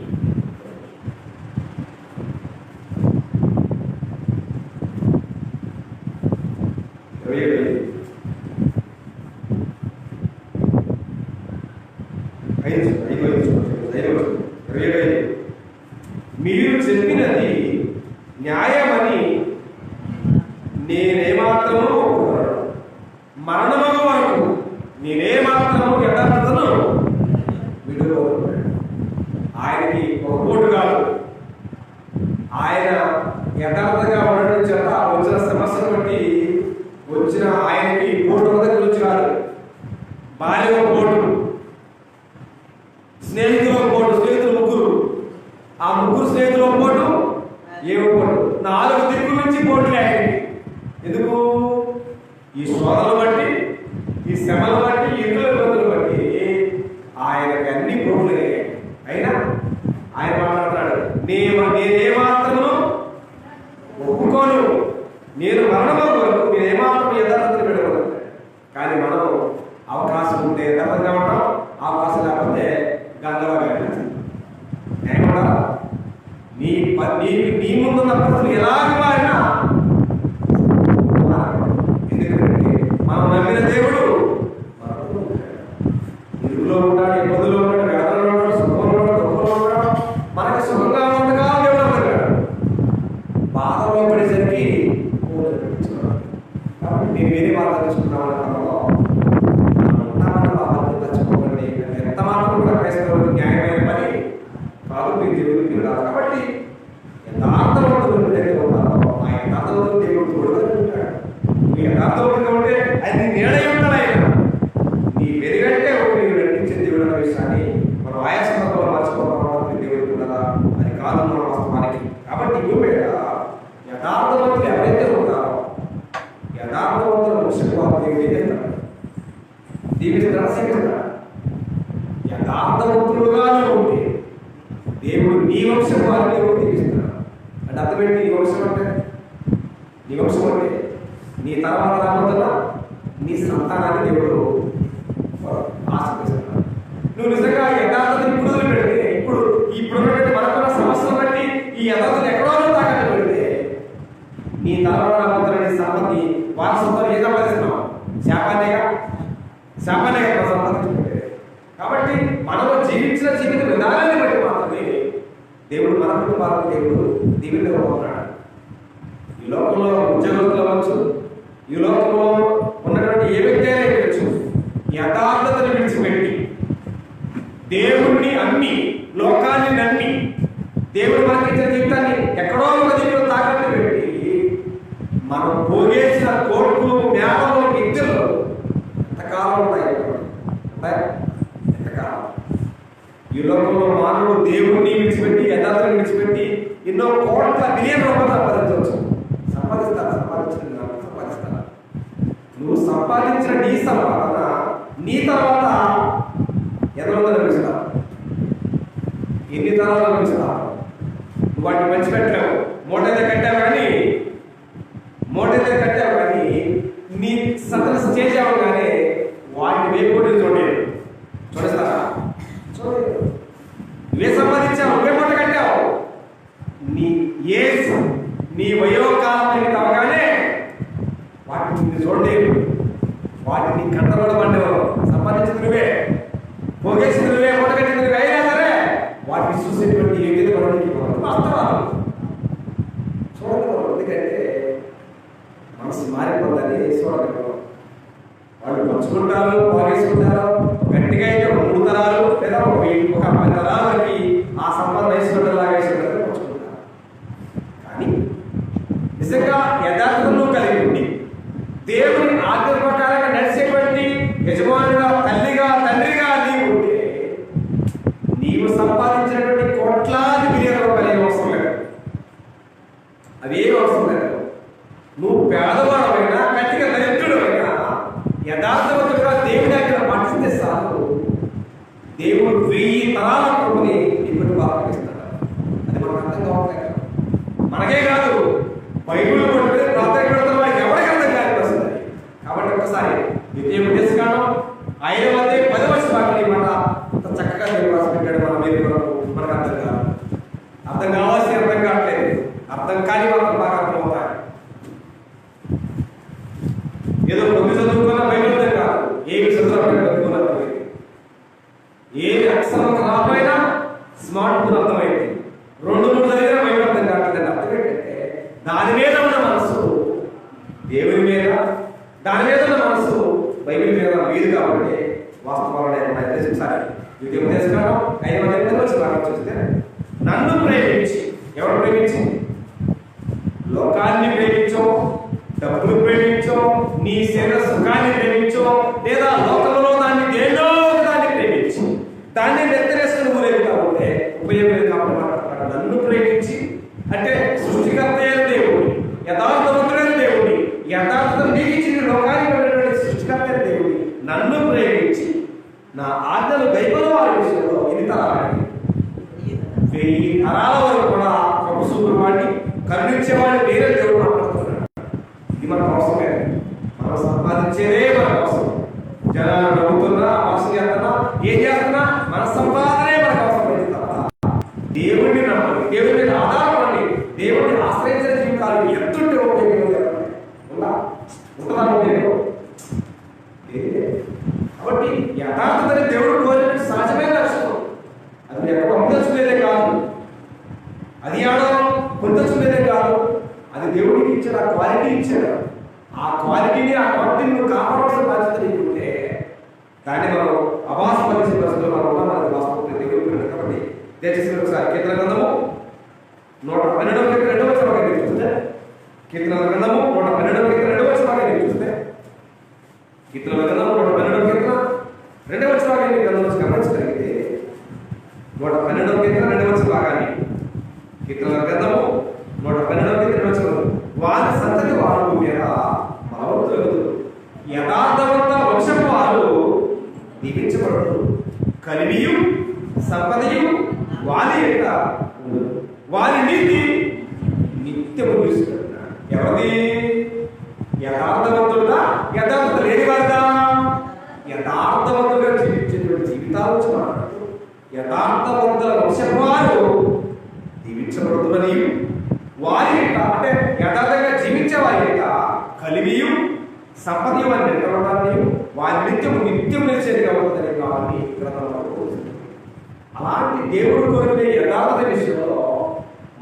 ఒక కోటు కాదు. ఆయన యథార్థంగా ఉండడం చేత వచ్చిన సమస్యను బట్టి వచ్చిన ఆయనకి కోటు దగ్గర వచ్చి కాదు. భార్య ఒక కోటు, స్నేహితులు ఒక కోటు, స్నేహితులు ముగ్గురు, ఆ ముగ్గురు స్నేహితులు ఒక కోటు, ఏమో కోటు, 4 దిక్కుల నుంచి కోట్లు ఆయనకి. ఎందుకు? ఈ శోధనలు బట్టి, ఈ శ్రమలు బట్టి, ఇతరుల ఇబ్బందులు బట్టి ఆయనకి అన్ని కోట్లు అయ్యాయి. అయినా ఆయన మాట్లాడతాడు, నేనేమాత్రము ఒప్పుకోను, నేను మరణము నేనేమాత్రం యథార్థతను పెడగలను. కానీ మనం అవకాశం ఉంటే యథార్థంగా ఉంటాం, అవకాశం లేకపోతే గంగలో వెళ్ళాలి. ఏమన్నా నీ ముందున్న పరిస్థితులు ఎలాగ మారినా, ఎందుకంటే మనం నమ్మిన దేవుడు ఇరులో ఉంటాడు, ఇబ్బందులో ఉంటాడు, వేదనలో ఉంటాడు, సుఖంలో ఉంటాడు, దుఃఖంలో ఉంటాడు. మనకి సుఖంగా ఉండగా దేవుడు ఉంటాడు. బాధలో పడేసరికి కాబట్టి నేను వేరే బాధ తీసుకున్నామని మర్చిపోకండి. ఎంత మాత్రం కూడా క్రైస్తవులకు న్యాయమైన పని కాదు, మీకు దేవుడికి రాదు. కాబట్టి యథార్థవంతులు ఉంటారు. ఆ యథార్థవంతులు దేవుడు తోడుగా ఉంటాడు. నీ యథార్థవంతుగా ఉంటే అది నీడై ఉంటాడు. ఆయన నీ వెలుగంటే నీవు నటించే దేవుడు అన్న విషయాన్ని మనం ఆయా సందర్భంలో మర్చిపోవడం దేవుడికి ఉండదా? అది కాదు మన వాస్తవానికి. కాబట్టి యథార్థవంతులు ఎవరైతే ఉంటారో, యథార్థవంతుల ముఖ్యవారు దేవుడు ఏం చేస్తాడు? దీవిస్తాడు, సేవిస్తాడు. యథార్థవంతులుగా ఉంటే దేవుడు నీ వంశం వారి దేవుడు దీవిస్తున్నాడు. అంటే అర్థమేంటి? నీ వంశం అంటే నీ తర్వాత రాబోతున్న నీ సంతానాన్ని దేవుడు ఆశీర్వదిస్తున్నాడు. నువ్వు నిజంగా యథార్థతని ఇప్పుడు పెడితే, ఇప్పుడున్నటువంటి మనకున్న సమస్యను బట్టి ఈ యథార్థత ఎక్కడో తాకట్టు పెడితే నీ తర్వాత రాబోతున్న నీ సంపత్తి వారసత్వాన్ని ఏదో సంపాదిస్తున్నావు, శాపాన్నేగా సంపాదించుకుంటే. కాబట్టి మనము జీవించిన జీవిత విధానాన్ని బట్టి మాత్రమే దేవుడు మన కుటుంబాలను దేవుడు దీవెనగా ఉన్నాడు. ఈ లోకంలో ఉద్యోగస్తులు అవ్వచ్చు, ఈ లోకంలో ఉన్నటువంటి ఏ వ్యక్తి అయినా ఇవ్వచ్చు, యథార్థతను విడిచిపెట్టి దేవుణ్ణి అమ్మి, లోకాన్ని నమ్మి, దేవుడు మనకిచ్చిన జీవితాన్ని ఎక్కడో ఒక దీంట్లో తాకట్టు పెట్టి మనం పోగేసిన కోట్లు, జ్ఞాపకం, గిద్దెలు ఎంతకాలం ఉంటాయి? ఎంతకాలం? ఈ లోకంలో మానవుడు దేవుణ్ణి విడిచిపెట్టి, యథార్థతను విడిచిపెట్టి ఎన్నో కోట్ల బిలియన్ రూపాయలు సంపాదించవచ్చు. సంపాదిస్తారా? నువ్వు సంపాదించిన నీ సంపాదన నీ తర్వాత ఎంతమంది అనిపిస్తా? ఎన్ని తరాలు అనిపిస్తా? నువ్వు వాటిని పంచిపెట్టలేవు. మోటైతే కట్టావు కానీ నీ సతన స్టేజ్ అవ్వగానే వాటిని వేపుకుంటే చూడేస్తారా? చూడలేదు. నువ్వే సంపాదించావు, నువ్వే మూట కట్టావు. నీ వయోకాలం అవగానే వాటిని చూడలేదు. వాటిని కంటలో పండేవారు. సంపాదించింది నువ్వే, పోగేసింది నువ్వే, మూట కట్టింది నువ్వే. అయినా సరే వాటిని చూసేటువంటి యోగ్యత పడడానికి వాస్తవాలు చూడగలరు. ఎందుకంటే మనసు మారిపోతుంది. చూడగలరు. వాళ్ళు పంచుకుంటారు, పోగేసుకుంటారు. గట్టిగా అయితే 3 తరాలు లేదా ఒక 10 తరాలకి ఆ సంపాదన వేసుకుంటారు పంచుకుంటారు. కానీ నిజంగా యథార్థంలో కలిగి ఉండి దేవుని ఆజ్ఞ ప్రకారంగా నడిచేటువంటి యజమానిగా, తల్లిగా, తండ్రిగా నీవు ఉంటే నీవు సంపాదించినటువంటి కోట్లాది బిలియన్ రూపాయలు ఏం అవసరం లేదు. అవేం అవసరం లేదు. నువ్వు పేదవాడమైనా, గట్టిగా దరిద్రుడమైనా యథార్థవంతుడుగా దేవుని దగ్గర పాటిస్తే చాలు. దేవుడు 1000 తరాల కృపని ఇప్పుడు ప్రారంభిస్తున్నాడు. అది మనకు అర్థం కావట్లేదు. మనకే కాదు, బైబిల్ పట్టుకుని ప్రార్థన పెడుతున్న వాడికి ఎవరికి అర్థం కాని వస్తుంది. కాబట్టి ఒకసారి ద్వితీయోపదేశకాండం 5:10 మాట అంత చక్కగా దేవుడు రాసి పెట్టాడు. మన మీద మనకు అర్థం కాదు. అర్థం కావాల్సి అర్థం కావట్లేదు. అర్థం కాని మాత్రం బాగా అర్థమవుతాయి. ఏదో కొద్ది చదువుకున్న బైబిల్ కాదు, ఏమి చదువుకున్నది, ఏమి అక్షరం రాకపోయినా స్మార్ట్ ఫోన్ అర్థమైంది. 2-3 చదివినా బైబిల్ అర్థం కావట్లేదు. అర్థం ఏంటంటే దాని మీద ఉన్న మనసు దేవుని మీద, దాని మీద ఉన్న మనసు బైబిల్ మీద లేదు. కాబట్టి వాస్తవాలు నేను ప్రయత్నించాలి. ద్వితీయోపదేశకాండం 5:10 చూస్తే 1000 తరాల వరకు కూడా ప్రభుత్వం వాడిని కరుణించేవాడిని వేరే దేవుడు మాట్లాడుతున్నాడు. ఇది మన అవసరమే, మనం సంపాదించేదే మన అవసరం. జనాలు నవ్వుతున్నా, అవసరం చేస్తున్నా, ఏం చేస్తున్నా మన సంపాదనే మనకు అవసరమైంది తప్ప దేవుడిని నమ్మండి, దేవుడి మీద ఆధారపడండి, దేవుడిని ఆశ్రయించిన జీవితాలు ఎంతుంటే ఉపయోగం ఉందా? ఉంటుందా ఉపయోగం? కాబట్టి యథార్థతని దేవుడు కోరిన సహజమైన లక్షణం. అది ఎక్కడ పొందొచ్చులేదే కాదు, అది ఆడడం పొందొచ్చులేదే కాదు, అది దేవుడికి ఇచ్చాడు, ఆ క్వాలిటీ ఇచ్చాడు. ఆ క్వాలిటీని నువ్వు కాపాడాల్సిన బాధ్యత నీకుంటే దాన్ని మనం అభాసపరిచే పరిస్థితుల్లో మనం ఉన్నాం. మనది వాస్తవం దేవుడు. కాబట్టి దయచేసి ఒకసారి కీర్తన గ్రంథము 112వ కీర్తన చూస్తే, కీర్తన గ్రంథము 112వ కీర్తన 2వ వచనాన్ని చూస్తే, కీర్తన గ్రంథము 112వ కీర్తన 2వ వచనాన్ని గ్రంథం గమనించగలిగితే, 112వ కీర్తన 2వ వచనాన్ని, కీర్తన గ్రంథము 112వ కీర్తన 2వ వచనం, వారి సంతతి వారు మీద బలవంతులు, యథార్థవంత వంశపు వారు దీవించబడరు, కలిమియు సంపదయు వారి యొక్క వారి నీతి నిత్యము తీసుకుంటున్నాడు. ఎవరిది? యథార్థవంతుడుగా, యథార్థత లేని వారుగా, యథార్థవంతులుగా జీవించేటువంటి జీవితాలు మాట్లాడు. యథార్థవంతుల వంశపు వారు దీవించబడుతున్నది, వారి యొక్క అంటే యథార్థంగా జీవించే వారి యొక్క కలిమియు సంపదయు వారిని నిలబడాలని, వారి నిత్యం నిలిచేదిగా ఉంటుందని కావాలని గ్రంథంలో. అలాంటి దేవుడు కోరిన యథార్థత విషయంలో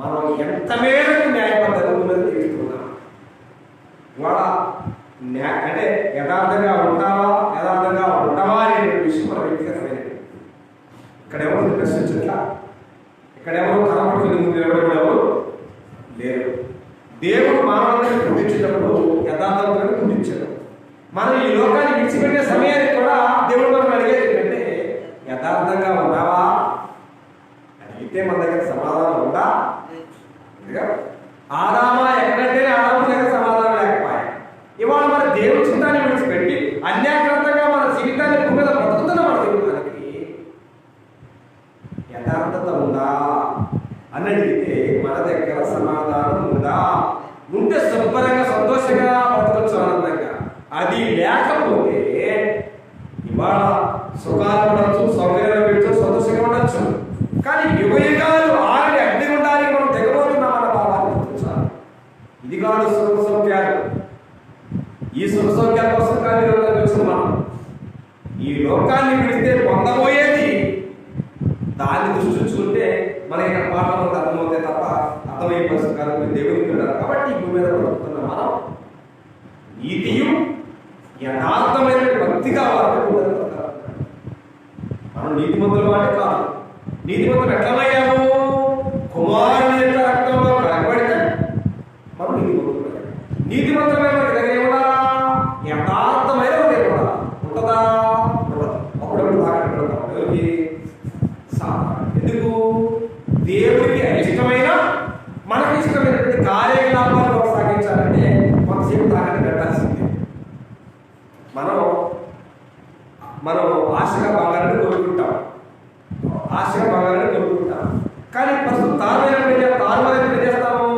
మనం ఎంత మేరకు న్యాయబద్ధంగా ఉన్నది తెలుసుకున్నాం. ఇవాళ అంటే యథార్థంగా ఉంటావా, యథార్థంగా ఉండవా అనే విషయం మన వ్యక్తిగతమైనది. ఇక్కడెవరు ప్రశ్నించట్లా, ఇక్కడెవరు కనపడుకుని ముందు ఎవరు లేరు. దేవుడు మానవులను పుట్టించేటప్పుడు యథార్థంగా పుట్టించాడు. మనం ఈ లోకాన్ని విడిచిపెట్టే సమయానికి కూడా దేవుడు మనం అడిగేది ఏంటంటే, యథార్థంగా ఉన్నావా? అడిగితే మన దగ్గర సమాధానం ఉందా? ఆదామా ఎక్కడంటే ఆదాము దగ్గర సమాధానం లేకపోయా. ఇవాళ మన దేవుడి చిత్తాన్ని విడిచిపెట్టి అన్యాకృతంగా మన జీవితాన్ని భూమి మీద బ్రతుకుతున్న మన జీవితానికి యథార్థత ఉందా అని అడిగితే మన దగ్గర సమాధానం ఉందా? ఉంటే శుభ్రంగా సంతోషంగా బ్రతకచ్చు, ఆనందంగా. అది లేకపోతే ఇవాళ సుఖాలు ఉండొచ్చు, సౌకర్యాలు పెట్టచ్చు, సంతోషంగా ఉండొచ్చు, కానీ యుగయుగాలు ఆల్రెడీ అగ్నిగుండానికి మనం తెగబోతున్నామన్న భావాన్ని గుర్తించాలి. ఇది కాదు సుఖ సౌఖ్యాలు. ఈ సుఖ సౌఖ్యాల కోసం కానీ వచ్చిన మనం ఈ లోకాన్ని విడిస్తే పొందబోయేది దాన్ని దృష్టించుకుంటే మన ఇక్కడ పాఠంలో అర్థమవుతాయి తప్ప అర్థమయ్యే పరిస్థితి కాదు. దేవుడికి ఉంటారు. కాబట్టి ఈ భూమి మీద బ్రతుకుతున్న మనం నీతియు యథార్థమైన భక్తిగా వారికి మనం నీతిమంతుల మాట కాదు. నీతిమంతులు ఎట్లమయ్యాము? కుమారుని యొక్క రక్తంలో కనబడితే మనం నీతిమంతులు. నీతిమంతులమైన దగ్గర ఏమన్నా యథార్థమైన ఉంటుందా? ఉండదు. అప్పుడప్పుడు తాకట్టుకుంటాం. ఎవరికి? ఎందుకు? దేవుడికి ఇష్టమైన మనకి ఇష్టమైనటువంటి కార్యకలాపాలు కొనసాగించాలంటే కొంతసేపు తాకట్టు పెట్టాల్సిందే. మనం ఆశగా బంగారాన్ని కోరుకుంటాం, కానీ ప్రస్తుతం తారుమారు చేస్తాము.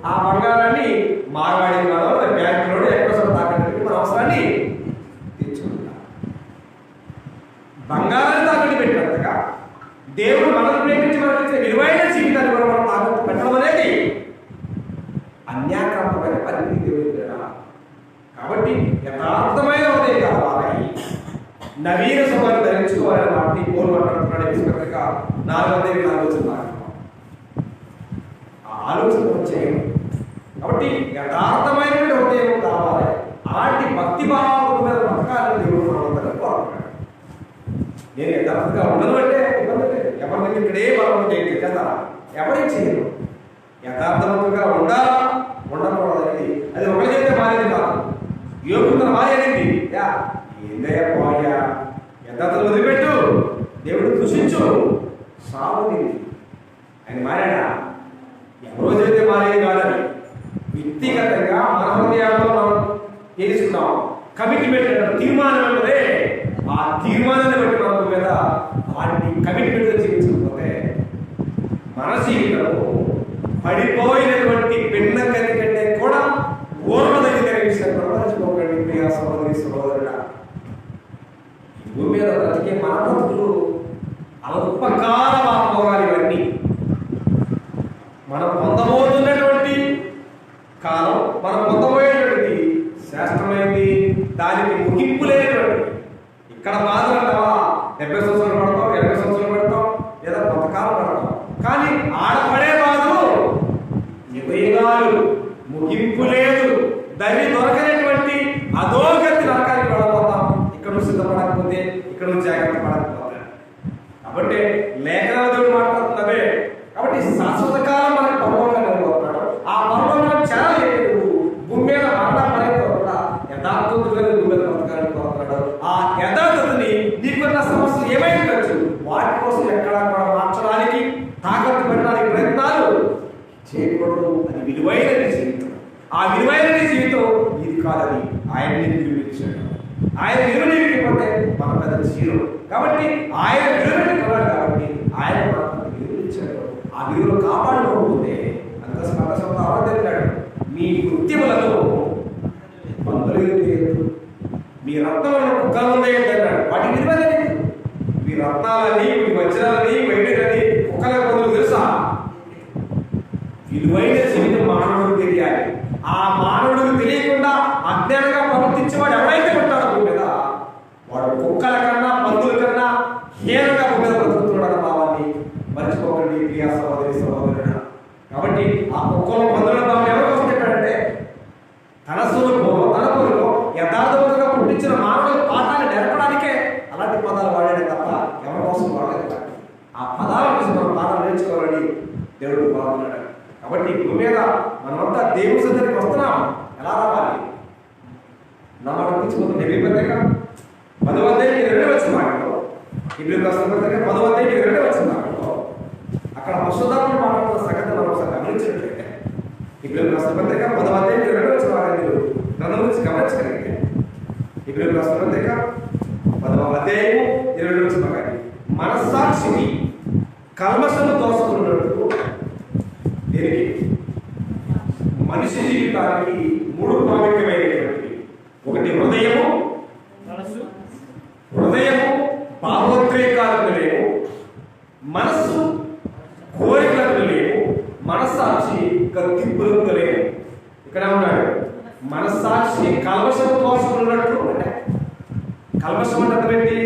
ఆ బంగారాన్ని మార్వాడి బ్యాంకులో ఎక్కడ తాకట్టు మన అవసరాన్ని తీర్చుకుంటాం. బంగారాన్ని తాకట్టు పెట్టినంతగా దేవుడు మనల్ని ప్రేమించి మనకి విలువైన జీవితాన్ని కూడా మనం తాకట్టు పెట్టడం అనేది అన్యాక్రాంతమైన పరిస్థితి దేవుడు. కాబట్టి యథార్థమైన ఉదయం కావాలి, నవీన స్వభావాన్ని ధరించుకోవాలని వాటిని కోరు మాట్లాడుతున్నాడు. పత్రిక 4:4 ఆలోచన వచ్చేయం. కాబట్టి యథార్థమైన ఉదయం కావాలి. అలాంటి భక్తి భావం మీద బతకాలని దేవుడు మనందరం కోరుతున్నాడు. నేను యథార్థంగా ఉండను అంటే ఇబ్బంది లేదు. ఎవరి ఇక్కడే బలం చేస్తా, ఎవరికి చేయను. యథార్థవంతంగా ఉండాలా, ఉండకూడదు. అది ఒకటి చేస్తే మారేది కాదు. యోగుతున్న మారేది ఏందయ్యా పోయా, యథార్థతను వదిలిపెట్టు, దేవుడు కృషించు, సాగుది. ఆయన మారాడా? ఎవరో చేస్తే మారేది కాదని వ్యక్తిగతంగా మన హృదయాల్లో మనం తెలుసుకున్నాం. కమిట్మెంట్ తీర్మానం అంటే ఆ తీర్మానాన్ని బట్టి మన మీద అలాంటి కమిట్మెంట్ జీవించకపోతే మన పడిపోయినటువంటి పిండ గది కంటే కూడా ఓర్వదగిన విషయం ప్రపంచుకోకండి ప్రియ సహోదరి సహోదరుడా. భూమి మీద బ్రతికే మన బ్రతుకులు అల్పకాల వాపోగాలు ఇవన్నీ. మనం పొందబోతున్నటువంటి కాలం, మనం పొందబోయేటువంటి శాస్త్రమైంది, దానికి ముగింపు లేనటువంటి. ఇక్కడ బాధలు అంటావా 70 సంవత్సరాలు పడతాం, 20 సంవత్సరాలు పడతాం, లేదా కొంతకాలం పడతాం. కానీ ఆడపడే బాధలు యుగాలు, ముగింపు లేదు. దరి దొరకనటువంటి అధోగతి నరకానికి వెళ్ళబోతాం. ఇక్కడ సిద్ధపడకపోతే, ఇక్కడ జాగ్రత్త పడకపోతే. కాబట్టి లేఖనాల దేవుడు మాట్లాడుతున్నవే. కాబట్టి శాశ్వత కాలం మనకు పరలోకంగా వెళ్ళిపోతున్నాడు. ఆ పరలోకం చాలా లేదు. భూమి మీద మరణ పడేతో కూడా యథార్థులు భూమి మీద బతకాలని కోరుతున్నాడు. ఆ యథార్థతని నీకున్న సమస్యలు ఏమైండొచ్చు, వాటి కోసం ఎక్కడా కూడా మార్చడానికి, తాకట్టు పెట్టడానికి ప్రయత్నాలు చేయకూడదు. అది విలువైన జీవితం. ఆ విలువైన జీవితం ఇది కాదని ఆయన నిరూపించాడు. ఆయన నిరూపించకపోతే మన పెద్ద జీరో. కాబట్టి ఆయన నిరూపించుకున్నాడు కాబట్టి ఆయన మనకు నిరూపించాడు. ఆ విలువలు కాపాడుకోకపోతే అంత స్పష్టంగా అవతరిన్నాడు. మీ కృత్యములను మందులు లేదు, మీ రత్నములను కుక్కల ముందే అన్నాడు. వాటి విలువ లేదు. మీ రత్నాలని, మీ వజ్రాలని, వైద్యులని కుక్కల బదులు తెలుసా? విలువైన జీవితం మానవుడికి తెలియాలి. ఆ మానవుడికి తెలియకుండా అజ్ఞానంగా ప్రవర్తించేవాడు ఎవరైతే ఉంటాడో భూమి మీద, వాడు కుక్కల కన్నా, పందుల కన్నా హీనంగా భూమి మీద బ్రతుకుతున్నాడు. భావాన్ని మర్చిపోకండి ప్రియ సహోదరి సహోదరుడు. కాబట్టి ఆ కుక్కల పందుల భావం ఎవరి కోసం చెప్పాడంటే, తన స్వరూపంలో, తన పొరలో యథార్థంగా పుట్టించిన మానవుల పాఠాన్ని నేర్పడానికే అలాంటి పదాలు వాడాడే తప్ప ఎవరి కోసం వాడలేదు. ఆ పదాల కోసం మనం పాఠాలు నేర్చుకోవాలని దేవుడు కోరుతున్నాడు. కాబట్టి భూమి మీద మనమంతా దేవుని సన్నిధికి వస్తున్నాం. ఎలా రావాలి? నా మాట గురించి హెబ్రీ పత్రిక 10వ అధ్యాయం 22వ వచనంలో, హెబ్రీ రాసిన పత్రిక 10వ అధ్యాయం 22వ వచనంలో అక్కడ పరిశుద్ధాత్మ మాట్లాడుతున్న సంగతి మనం ఒకసారి గమనించినట్లయితే, హెబ్రీ రాసిన పత్రిక 10వ అధ్యాయం 22వ వచనం నన్ను గురించి గమనించగలిగితే, హెబ్రీ రాసిన పత్రిక 10వ అధ్యాయం 22వ వచనం మనస్సాక్షిని కల్మషము తోసుకున్నట్టు మనిషి జీవితానికి 3 ప్రాముఖ్యమైనటువంటి, ఒకటి హృదయము. హృదయము భావోద్రేకాలకు లేవు, మనస్సు కోరికలకు లేవు, మనస్సాక్షి కత్తింపులకు లేవు. ఇక్కడ ఉన్నాడు మనస్సాక్షి కల్మషం తోసుకున్నట్లు. అంటే కల్మషం అంటే ఏంటి?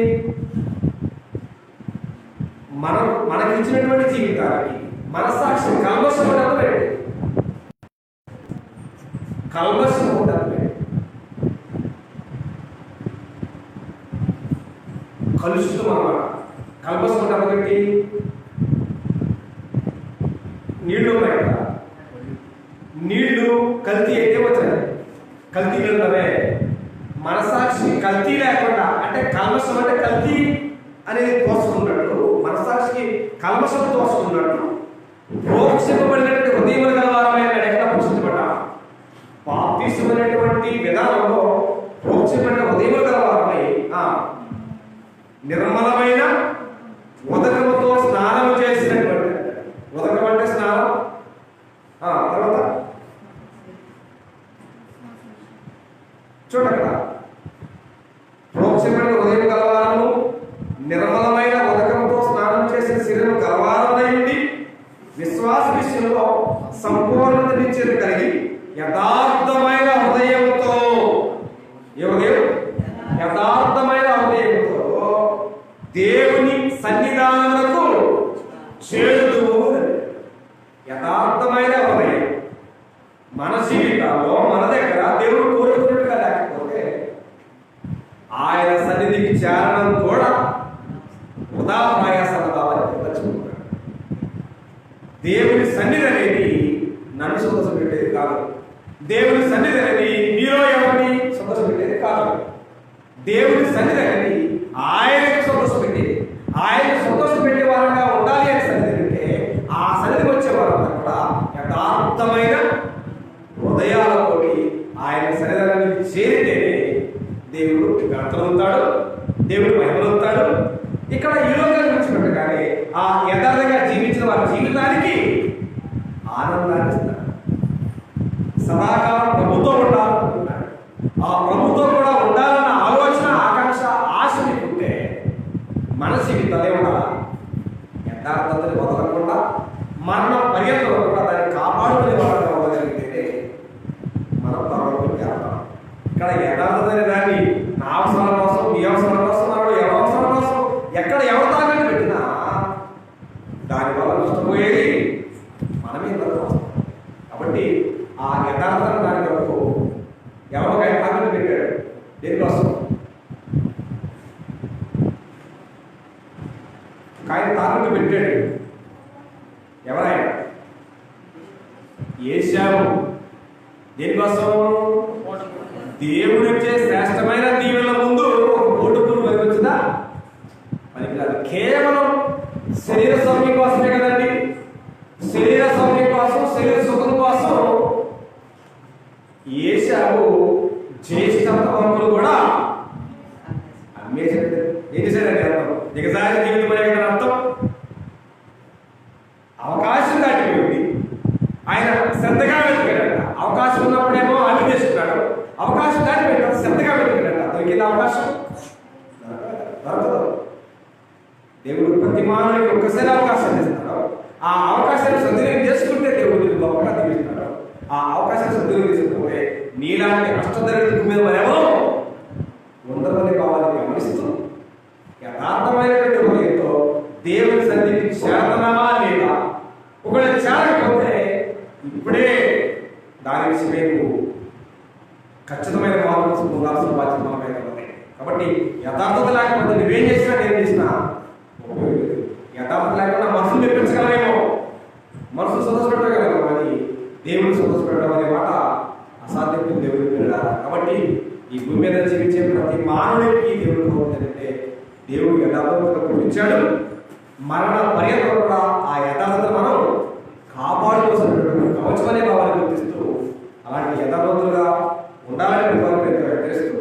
మనకి ఇచ్చినటువంటి జీవితానికి మనస్సాక్షి కల్మషం అంటే కల్మషం ఉండాలి. కలుషితం అన్నమాట. కల్మషం అంటే ఒకటి నీళ్లు ఉన్నాయి కదా, నీళ్లు కల్తీ అయితే వచ్చాయి. కల్తీ నీళ్ళే మనసాక్షి కల్తీ లేకుండా, అంటే కల్మషం అంటే కల్తీ అనేది తోసుకున్నట్టు, మనసాక్షికి కల్మషం తోసుకున్నట్టు ప్రోక్షింపబడినటువంటి హృదయములు గలవారమైన ఎక్కడ పోషించబడ్డా బాప్తిసమైనటువంటి విధానంలో ప్రోక్షింపబడిన హృదయములు గలవారమై నిర్మలమైన ఉదకముతో స్నానం చేసినటువంటి, ఉదకం అంటే స్నానం, తర్వాత చూడండి అక్కడ ప్రోక్షింపబడిన హృదయం గలవారము, నిర్మలమైన ఉదకంతో స్నానం చేసిన శరీరం గలవారమైంది, విశ్వాస విషయంలో సంపూర్ణత నిశ్చయం కలిగి యథార్థమైన హృదయంతో, యథార్థమైన హృదయంతో దేవుని సన్నిధానములకు చేరుదువు. యథార్థమైన హృదయం మన జీవితాల్లో మన దగ్గర దేవుడు కోరుకున్నట్టుగా లేకపోతే ఆయన సన్నిధికి చేరడం కూడా వృధా ప్రయాసాల భావాన్ని మర్చిపోతాడు. దేవుని సన్నిధి అనేది నన్ను సంతోషపెట్టేది కాదు. దేవుని సన్నిధి అనేది మీలో ఎవరిని సంతోషపెట్టేది కాదు. దేవుని సన్నిధి అనేది ఆయనకు సంతోషపెట్టేది. ఆయన సంతోషపెట్టే వారంగా ఉండాలి అని సన్నిధి అంటే ఆ సన్నిధికి వచ్చే వారంతా కూడా యథార్థమైన హృదయాలతోటి ఆయన సన్నిధానానికి చేరితేనే దేవుడు గణతలుతాడు, దేవుడు మహిమలుతాడు. ఇక్కడ ఈ లోకాన్ని విడిచిపెట్టగానే ఆ యథార్థంగా జీవించిన వారి జీవితానికి ఆనందాన్ని సదాకాలం ప్రభుతో ఉండాలనుకుంటున్నాడు. ఆ ప్రభుతో కూడా ఉండాలన్న ఆలోచన, ఆకాంక్ష, ఆశ మీకుంటే మన జీవితాలే ఉండాలా? యథార్థతని వదలకుండా మరణం పర్యంతం కూడా దాన్ని కాపాడుకునే వాళ్ళగా ఉండగలిగితే మనం పర్వతం చేస్తాం. ఇక్కడ యథార్థత అనే దాన్ని నా అవసరాల కోసం, మీ అవసరాల కోసం, ఎవరి అవసరాల కోసం ఎక్కడ ఎవరి తాగని పెట్టినా దానివల్ల నష్టపోయేది మనమే వస్తాం. కాబట్టి ఆ యథార్థత దాని వరకు ఎవరికై తాగని పెట్టాడు. దేనికోసం? ఆయన తాకట్టు పెట్టాడు. ఎవరైనా ఏశావు. దేనికోసం? దేవుడిచ్చే శ్రేష్టమైన దీవెనల ముందు ఒక కోటుకులు వచ్చిందా? పనికిరాదు. కేవలం శరీర సౌఖ్యం కోసమే కదండి. శరీర సౌఖ్యం కోసం, శరీర సుఖం కోసం ఏశావు జ్యేష్ఠవంతులు కూడా అమ్మేశాడు. ఏం చేశాడండి? అర్థం దిగజారి జీవితం అనే కదా అర్థం. అవకాశం దాటిపోయింది. ఆయన శ్రద్ధగా వెతుకాడట. అవకాశం ఉన్నప్పుడేమో అన్ని చేసుకున్నాడు. అవకాశం దాటిపోయింది, శ్రద్ధగా వెతుకాడట. దొరికింది అవకాశం దొరకదు. దేవుడు ప్రతి మానవుడికి ఒక్కసారి అవకాశం ఇస్తున్నాడు. ఆ అవకాశాన్ని సద్వినియోగం చేసుకుంటే దేవుడు గొప్పగా దీవిస్తున్నాడు. ఆ అవకాశాన్ని సద్వినియోగం చేసుకుంటే నీలాంటి అష్టదరిద్రుల మీద మరేమో ఉండదని కావాలని గమనిస్తూ యథార్థమైనటువంటి హృదయంతో దేవుని సన్నిధికి చేరతనామా లేదా? ఒకవేళ చేరకపోతే ఇప్పుడే దాని విషయమే నువ్వు ఖచ్చితమైన మార్పు పొందాల్సిన బాధ్యత మన మీద ఉంది. కాబట్టి యథార్థత లేకపోతే నువ్వేం చేసినా, నేను చేసినా యథార్థత లేకుండా మనసును మెప్పించగలమేమో, మనసు సంతోషపెట్టగలము, కానీ దేవుని సంతోషపెట్టడం అనే మాట అసాధ్యం. దేవుడికి వెళ్ళాలి. కాబట్టి ఈ భూమి మీద జీవించే ప్రతి మానవుడికి దేవుడు కోరుతుందంటే దేవుడు యథార్థతను పుట్టించాడు. మరణ పర్యంతం కూడా ఆ యథార్థతను మనం కాపాడుకోవాల్సినటువంటి కవచమనే భావాన్ని గుర్తిస్తూ అలాంటి యథార్థతలుగా ఉండాలని తెలియజేస్తూ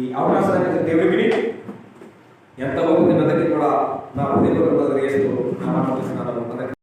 ఈ అవకాశాన్ని దేవుడికి ఎంత అవుతుంది అందరికీ కూడా నా హృదయంలో తెలియజేస్తూ నా మాట